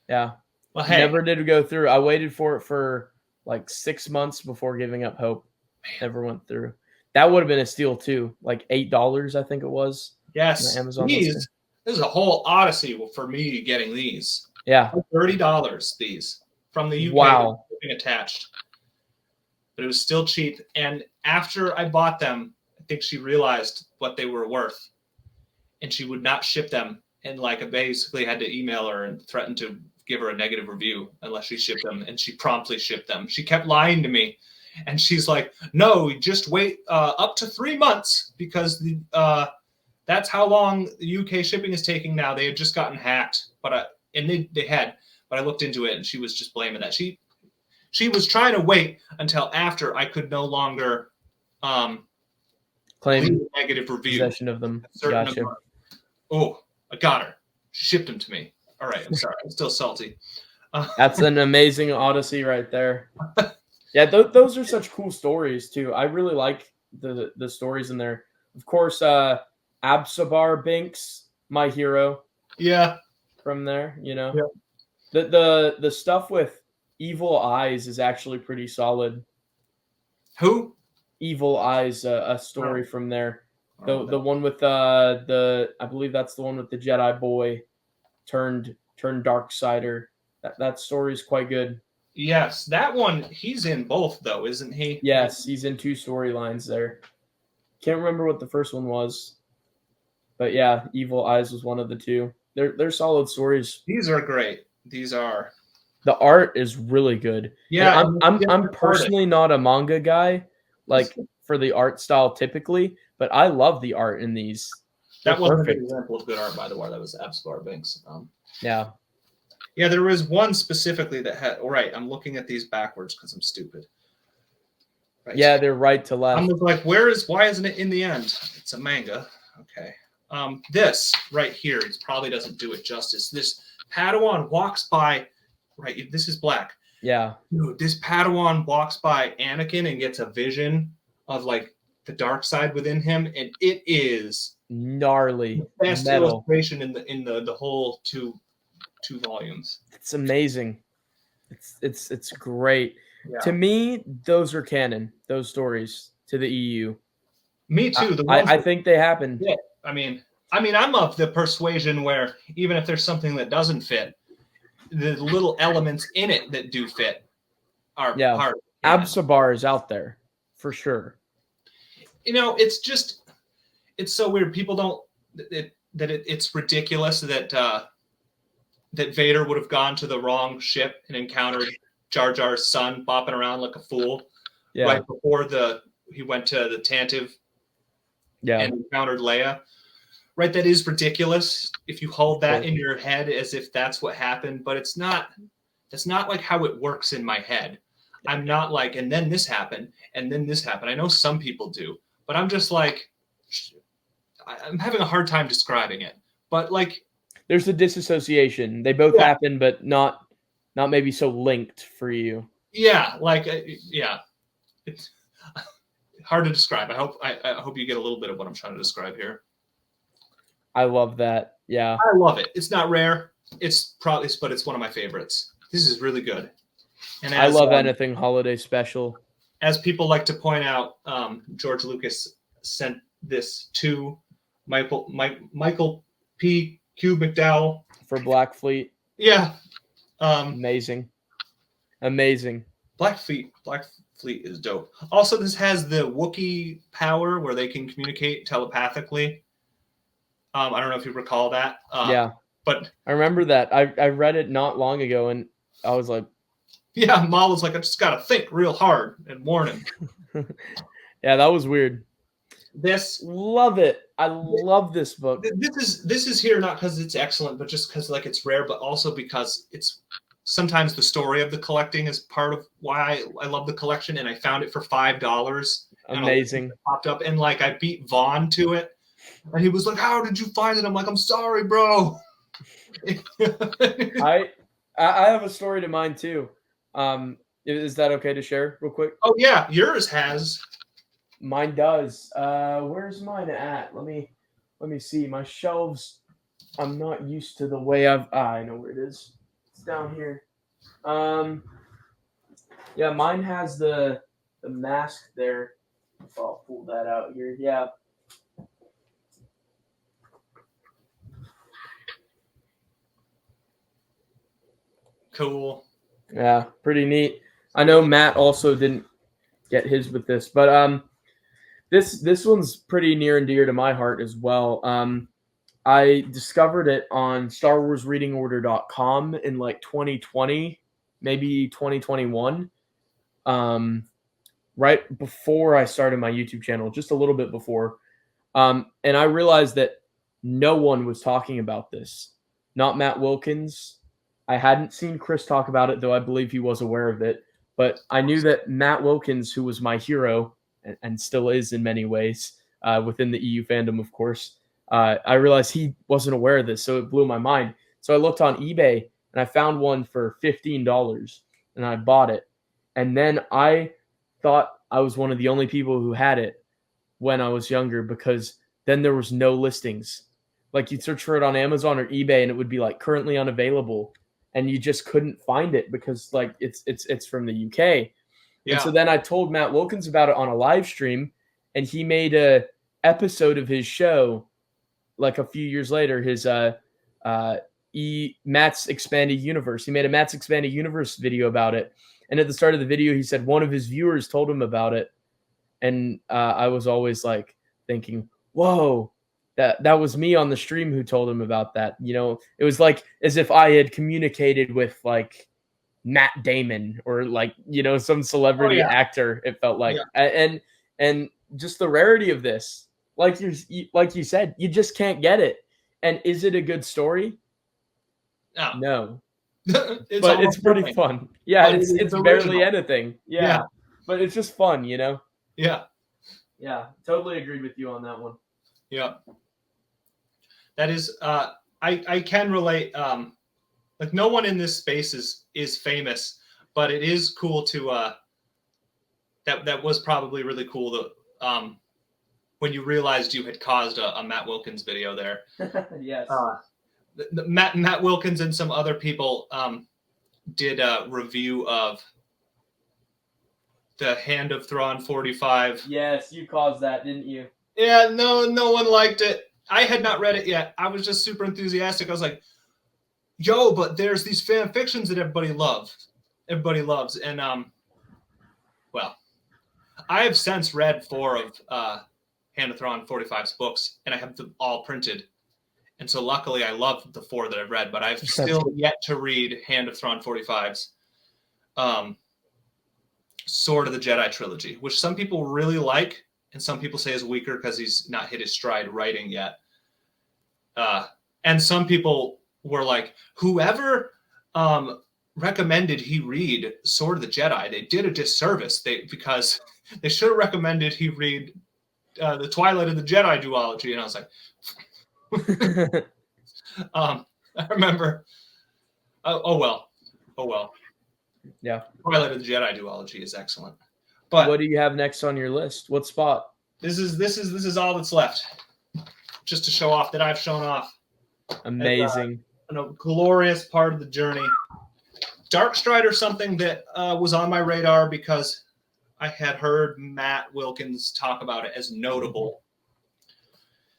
Yeah.
Well, hey.
Never did go through. I waited for it for like 6 months before giving up hope. Never went through. That would have been a steal too. Like $8, I think it was.
Yes.
Amazon
this is a whole odyssey for me getting these.
Yeah.
$30 these from the UK.
Wow.
Attached. But it was still cheap. And after I bought them, I think she realized what they were worth. And she would not ship them. And like I basically had to email her and threaten to give her a negative review unless she shipped them. And she promptly shipped them. She kept lying to me. And she's like, no, just wait up to 3 months because that's how long the UK shipping is taking now. They had just gotten hacked. But I looked into it and she was just blaming that. She was trying to wait until after I could no longer
claim
a negative review.
Possession of them.
Gotcha. Oh, I got her. She shipped them to me. All right, I'm sorry. I'm still salty.
That's an amazing odyssey right there. Yeah, those are such cool stories too. I really like the stories in there. Of course, Absabar Binks, my hero.
Yeah.
From there, you know.
Yeah.
The stuff with Evil Eyes is actually pretty solid.
Who?
Evil Eyes, a story from there. The one with I believe that's the one with the Jedi boy turned Darksider. That story is quite good.
Yes, that one, he's in both though, isn't he?
Yes, he's in 2 storylines there. Can't remember what the first one was. But yeah, Evil Eyes was one of the 2. They're solid stories.
These are great. These are.
The art is really good.
Yeah,
I'm personally not a manga guy, like for the art style typically, but I love the art in these.
That wasn't an example of good art, by the way. That was Absabar Binks.
Yeah.
Yeah, there was one specifically that had. All right, I'm looking at these backwards because I'm stupid.
Right. Yeah, they're right to left.
I'm like, why isn't it in the end? It's a manga. Okay. This right here, it probably doesn't do it justice. This Padawan walks by, right? This is black.
Yeah.
Dude, this Padawan walks by Anakin and gets a vision of like the dark side within him, and it is
gnarly.
The best illustration in the whole two volumes.
It's amazing. It's great.
Yeah.
To me, those are canon. Those stories to the EU.
Me too.
I think they happened.
Yeah. I mean, I'm of the persuasion where even if there's something that doesn't fit, the little elements in it that do fit are part.
Absabar is out there for sure.
You know, it's so weird. People don't it's ridiculous that Vader would have gone to the wrong ship and encountered Jar Jar's son bopping around like a fool right before he went to the Tantive and encountered Leia. Right, that is ridiculous if you hold that in your head as if that's what happened, but that's not like how it works in my head. I'm not like, and then this happened, and then this happened. I know some people do, but I'm just like, I'm having a hard time describing it. But like,
there's a disassociation. They both happen, but not maybe so linked for you.
Yeah, like it's hard to describe. I hope you get a little bit of what I'm trying to describe here.
I love that. Yeah.
I love it. It's not rare. But it's one of my favorites. This is really good. And
I love anything holiday special.
As people like to point out, George Lucas sent this to Michael P. Q. McDowell
for Black Fleet.
Yeah.
Amazing.
Black Fleet is dope. Also, this has the Wookiee power where they can communicate telepathically. I don't know if you recall that.
Yeah.
But
I remember that. I read it not long ago, and I was like,
yeah, Mal was like, I just got to think real hard and warn him.
yeah, that was weird.
This
Love it. I love this book.
this is here not because it's excellent, but just because like it's rare, but also because it's sometimes the story of the collecting is part of why I love the collection. And I found it for $5,
Amazing.
and popped up, and like I beat Vaughn to it, and he was like, "How did you find it?" I'm like, "I'm sorry, bro."
I have a story to mine too. Is that okay to share real quick?
Oh yeah, yours has.
Mine does. Where's mine at? Let me see. My shelves. I'm not used to the way I know where it is. It's down here. Um, yeah, mine has the mask there. If I'll pull that out here. Yeah.
Cool.
Yeah, pretty neat. I know Matt also didn't get his with this, but this one's pretty near and dear to my heart as well. I discovered it on StarWarsReadingOrder.com in like 2020, maybe 2021. Right before I started my YouTube channel, just a little bit before. And I realized that no one was talking about this. Not Matt Wilkins. I hadn't seen Chris talk about it, though I believe he was aware of it. But I knew that Matt Wilkins, who was my hero and still is in many ways within the EU fandom, of course, I realized he wasn't aware of this, so it blew my mind. So I looked on eBay and I found one for $15 and I bought it. And then I thought I was one of the only people who had it when I was younger because then there was no listings. Like you'd search for it on Amazon or eBay and it would be like currently unavailable and you just couldn't find it because like it's from the UK.
Yeah.
And so then I told Matt Wilkins about it on a live stream and he made a episode of his show like a few years later, his Matt's Expanded Universe. He made a Matt's Expanded Universe video about it. And at the start of the video, he said one of his viewers told him about it. And I was always like thinking, whoa, that was me on the stream who told him about that. You know, it was like as if I had communicated with like Matt Damon or like, you know, some celebrity actor, it felt like. Yeah. And just the rarity of this, like you said, you just can't get it. And is it a good story? No. But it's pretty nothing. Fun. Yeah, it's barely anything. Yeah. But it's just fun, you know?
Yeah.
Yeah, totally agreed with you on that one.
Yeah. That is I can relate like no one in this space is famous, but it is cool to that was probably really cool to when you realized you had caused a Matt Wilkins video there.
Yes.
Matt Wilkins and some other people did a review of the Hand of Thrawn 45.
Yes, you caused that, didn't you?
Yeah, no one liked it. I had not read it yet. I was just super enthusiastic. I was like, yo, but there's these fan fictions that everybody loves. And well, I have since read 4 of Hand of Thrawn 45's books, and I have them all printed. And so luckily I love the 4 that I've read, but I've still yet to read Hand of Thrawn 45's Sword of the Jedi trilogy, which some people really like, and some people say is weaker because he's not hit his stride writing yet. And some people were like, whoever recommended he read Sword of the Jedi, they did a disservice because they should have recommended he read the Twilight of the Jedi duology. And I was like, I remember, oh well.
Yeah.
Twilight of the Jedi duology is excellent. But
what do you have next on your list? What spot?
This is all that's left. Just to show off that I've shown off.
Amazing.
A glorious part of the journey. Darkstrider, something that was on my radar because I had heard Matt Wilkins talk about it as notable.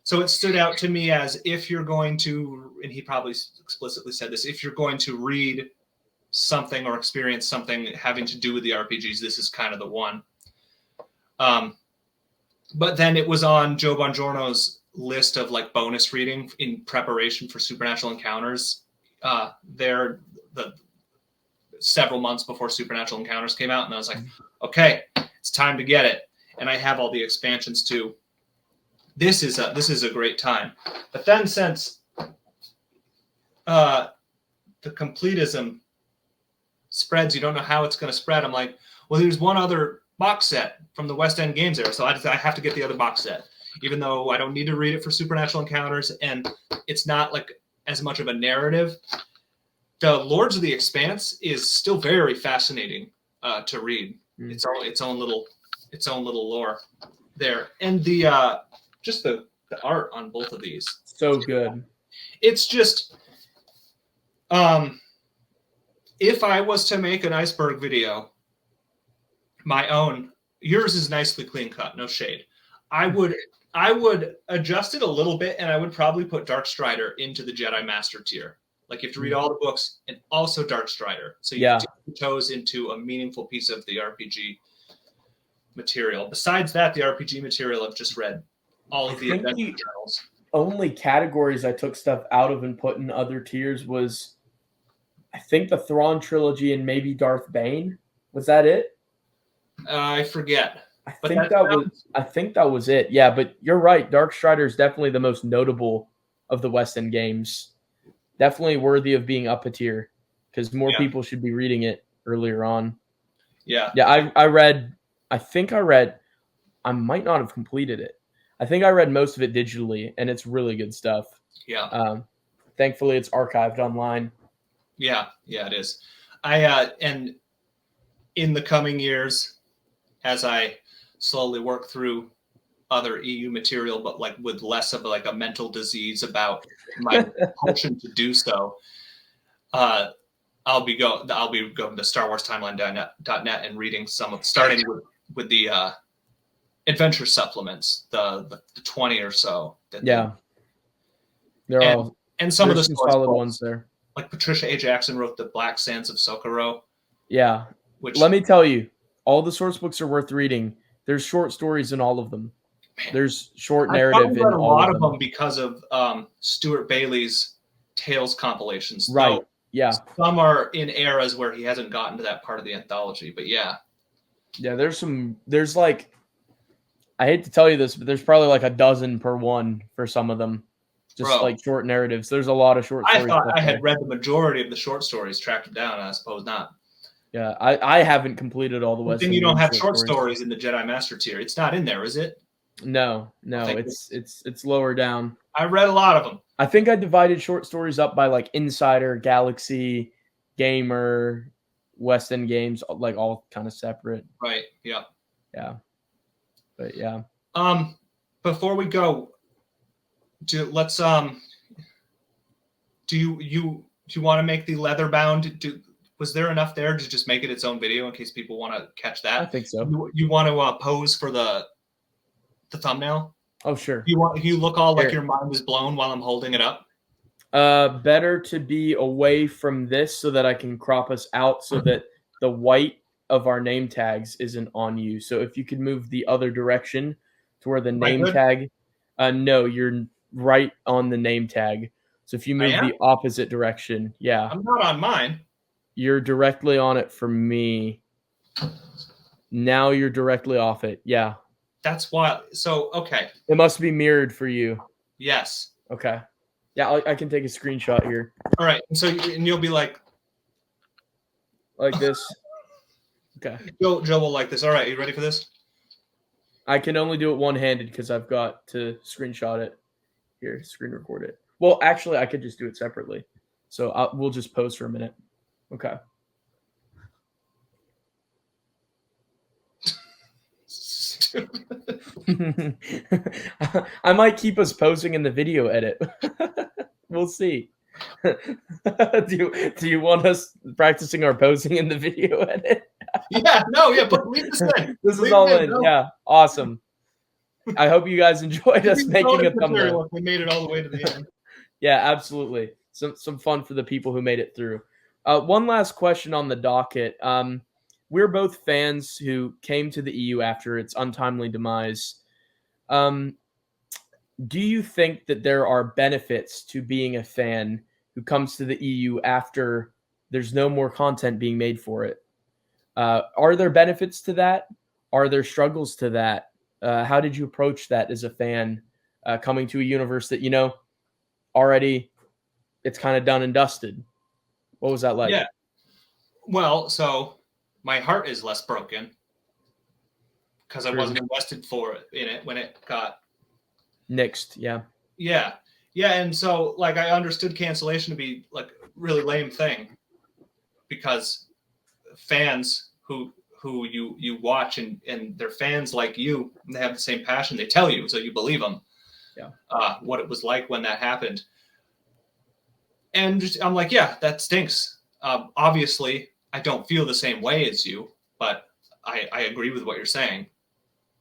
So it stood out to me as if you're going to, and he probably explicitly said this, if you're going to read something or experience something having to do with the RPGs, this is kind of the one. But then it was on Joe Bongiorno's list of like bonus reading in preparation for Supernatural Encounters. There, the several months before Supernatural Encounters came out, and I was like, okay, it's time to get it. And I have all the expansions too. This is a great time. But then since the completism spreads, you don't know how it's going to spread. I'm like, well, there's one other box set from the West End Games era, so I have to get the other box set, even though I don't need to read it for Supernatural Encounters, and it's not like as much of a narrative. The Lords of the Expanse is still very fascinating to read. It's all its own little lore there, and the just the art on both of these,
so good.
It's just if I was to make an iceberg video, my own, yours is nicely clean cut, no shade. I would adjust it a little bit, and I would probably put Darkstrider into the Jedi Master tier. Like you have to read all the books and also Darkstrider, so you dip your toes into a meaningful piece of the RPG material. Besides that, the RPG material I've just read all of the adventure journals.
Only categories I took stuff out of and put in other tiers was, I think, the Thrawn trilogy and maybe Darth Bane. Was that it?
I forget.
I think that was it. Yeah, but you're right. Darkstrider is definitely the most notable of the West End Games. Definitely worthy of being up a tier because more people should be reading it earlier on.
Yeah.
Yeah, I might not have completed it. I think I read most of it digitally, and it's really good stuff.
Yeah.
Thankfully, it's archived online.
Yeah, it is. And in the coming years, as I slowly work through other EU material, but like with less of like a mental disease about my compulsion to do so, I'll be going to StarWarsTimeline.net and reading starting with the adventure supplements, the 20 or so.
They're all
some of the
solid ones there.
Like Patricia A. Jackson wrote the Black Sands of Socorro.
Yeah. Let me tell you, all the source books are worth reading. There's short stories in all of them. There's short narrative in all of them.
A lot of them because of Stuart Bailey's Tales compilations.
Right. Yeah.
Some are in eras where he hasn't gotten to that part of the anthology, but yeah.
Yeah, there's like, I hate to tell you this, but there's probably like a dozen per one for some of them. Just like short narratives. There's a lot of short stories.
I thought I had read the majority of the short stories, tracked them down, and I suppose not.
Yeah, I haven't completed all the West.
Then you don't have short stories in the Jedi Master tier. It's not in there, is it?
No, it's lower down.
I read a lot of them.
I think I divided short stories up by like Insider, Galaxy, Gamer, West End Games, like all kind of separate.
Right. Yeah.
Yeah. But yeah.
Before we go, do you want to make the leather bound? Was there enough there to just make it its own video in case people want to catch that?
I think so.
You want to pose for the thumbnail?
Oh, sure.
You look all like your mind is blown while I'm holding it up?
Better to be away from this so that I can crop us out so that the white of our name tags isn't on you. So if you could move the other direction to where the name tag, no, you're right on the name tag. So if you move the opposite direction,
I'm not on mine.
You're directly on it for me. Now you're directly off it. Yeah.
That's why. So, okay.
It must be mirrored for you.
Yes.
Okay. Yeah, I can take a screenshot here.
All right. And so you'll be like
this. Okay.
Joe will like this. All right. You ready for this?
I can only do it one-handed because I've got to screenshot it. Here, screen record it. Well, actually, I could just do it separately. So we'll just pause for a minute. Okay. I might keep us posing in the video edit. We'll see. Do you want us practicing our posing in the video edit?
But leave this in.
This is all in. Yeah, awesome. I hope you guys enjoyed us making a thumbnail.
We made it all the way to the end.
Yeah, absolutely. Some fun for the people who made it through. One last question on the docket. We're both fans who came to the EU after its untimely demise. do you think that there are benefits to being a fan who comes to the EU after there's no more content being made for it? Are there benefits to that? Are there struggles to that? How did you approach that as a fan coming to a universe that, already it's kind of done and dusted? What was that like?
Yeah. Well, so my heart is less broken because I
True.
wasn't invested in it when it got
Nixed, yeah.
yeah. Yeah, and so like I understood cancellation to be like a really lame thing because fans who you watch and they're fans like you, and they have the same passion, they tell you, so you believe them.
Yeah.
What it was like when that happened. And just, I'm like, yeah, that stinks. Obviously, I don't feel the same way as you, but I agree with what you're saying,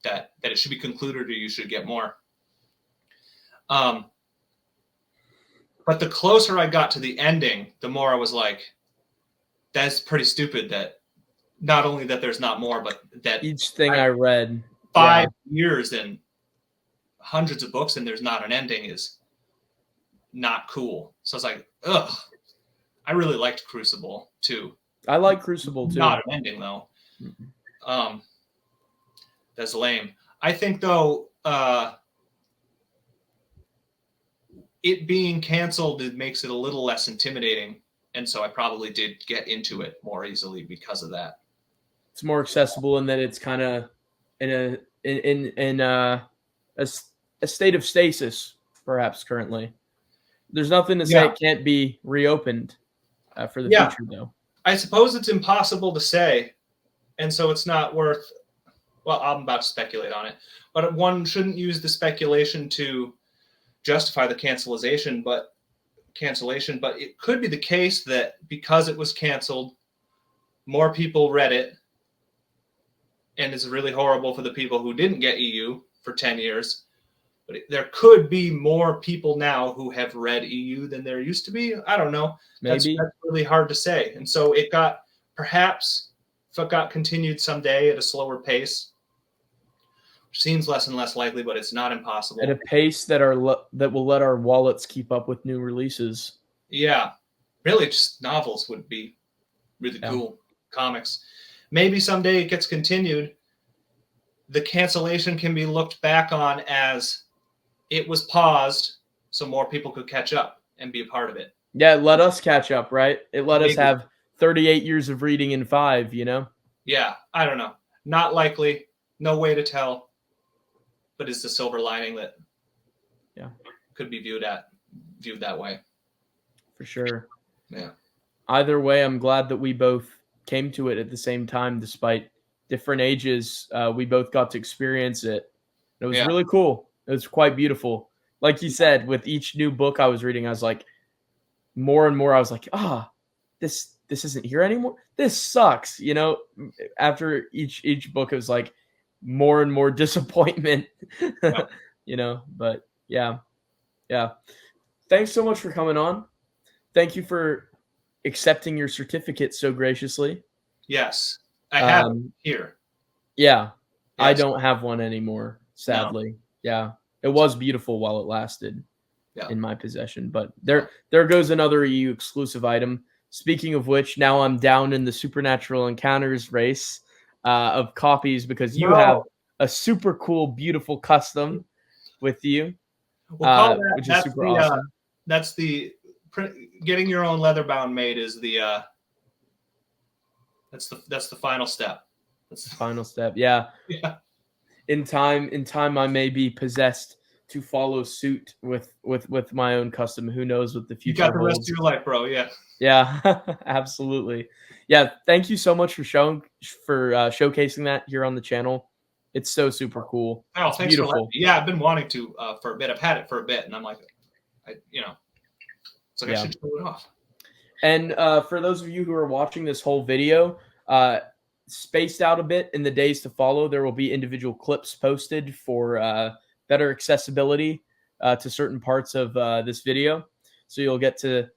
that it should be concluded or you should get more. But the closer I got to the ending, the more I was like, that's pretty stupid that not only that there's not more, but that
Each thing I read,
5 years and hundreds of books and there's not an ending is not cool. So I was like, ugh. I really liked Crucible too.
I like Crucible too.
Not an ending though. That's lame. I think though, it being canceled, it makes it a little less intimidating, and so I probably did get into it more easily because of that.
It's more accessible in that it's kind of in a state of stasis, perhaps currently. There's nothing to say it can't be reopened for the future, though.
I suppose it's impossible to say, and so it's not worth. Well, I'm about to speculate on it, but one shouldn't use the speculation to justify the cancellation. But it could be the case that because it was canceled, more people read it, and it's really horrible for the people who didn't get EU for 10 years. But there could be more people now who have read EU than there used to be. I don't know.
Maybe.
That's really hard to say. And so it got, perhaps, if it got continued someday at a slower pace, which seems less and less likely, but it's not impossible.
At a pace that will let our wallets keep up with new releases.
Yeah. Really, just novels would be really cool. Comics. Maybe someday it gets continued. The cancellation can be looked back on as it was paused so more people could catch up and be a part of it.
Yeah, let us catch up, right? It let us have 38 years of reading in 5,
Yeah, I don't know. Not likely. No way to tell. But it's the silver lining that could be viewed that way.
For sure.
Yeah.
Either way, I'm glad that we both came to it at the same time, despite different ages. We both got to experience it. It was really cool. It was quite beautiful. Like you said, with each new book I was reading, I was like, more and more, I was like, this isn't here anymore. This sucks. After each book, it was like more and more disappointment, but yeah. Thanks so much for coming on. Thank you for accepting your certificate so graciously.
Yes. I have it here.
Yeah. Yes. I don't have one anymore, sadly. No. Yeah. It was beautiful while it lasted in my possession, but there goes another EU exclusive item. Speaking of which, now I'm down in the Supernatural Encounters race of copies because you have a super cool, beautiful custom with you, which is super awesome.
That's the getting your own leather bound made is the that's the final step.
That's the final step. Yeah.
Yeah.
In time, I may be possessed to follow suit with my own custom. Who knows what the future holds.
You got the rest of your life, bro. Yeah.
Yeah, absolutely. Yeah. Thank you so much for showcasing that here on the channel. It's so super cool.
Oh,
it's
thanks beautiful. Yeah, I've been wanting to for a bit. I've had it for a bit, and I'm like, I should show it off.
And for those of you who are watching this whole video, spaced out a bit in the days to follow, there will be individual clips posted for better accessibility to certain parts of this video. So you'll get to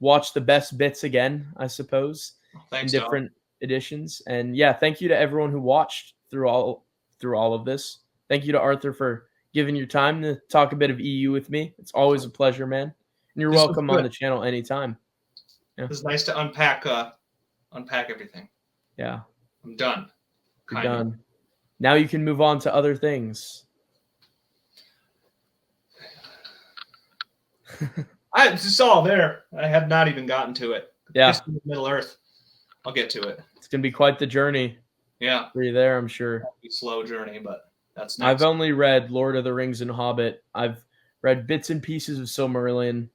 watch the best bits again, I suppose, in different editions. And yeah, thank you to everyone who watched through all of this. Thank you to Arthur for giving your time to talk a bit of EU with me. It's always a pleasure, man. And you're
This was
welcome on
good.
the channel anytime.
It was nice to unpack everything.
Yeah,
I'm done.
you're
Kind of.
done. Now you can move on to other things.
It's all there. I have not even gotten to it.
Yeah.
History of Middle Earth. I'll get to it.
It's going to be quite the journey
Yeah.
for you there, I'm sure.
It'll be a slow journey, but that's
I've
next.
only read Lord of the Rings and Hobbit. I've read bits and pieces of Silmarillion,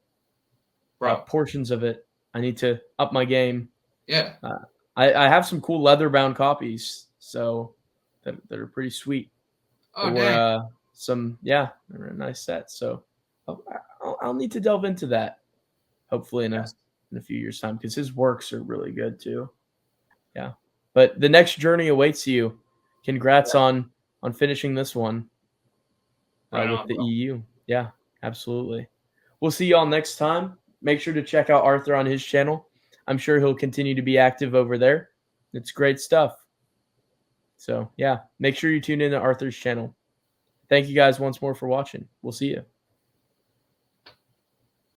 portions of it. I need to up my game.
Yeah.
I have some cool leather-bound copies, so that are pretty sweet.
Oh,
they're a nice set. So I'll need to delve into that, hopefully in a few years' time, because his works are really good too. Yeah, but the next journey awaits you. Congrats on finishing this one with the EU. Yeah, absolutely. We'll see y'all next time. Make sure to check out Arthur on his channel. I'm sure he'll continue to be active over there. It's great stuff. So, yeah, make sure you tune in to Arthur's channel. Thank you guys once more for watching. We'll see you.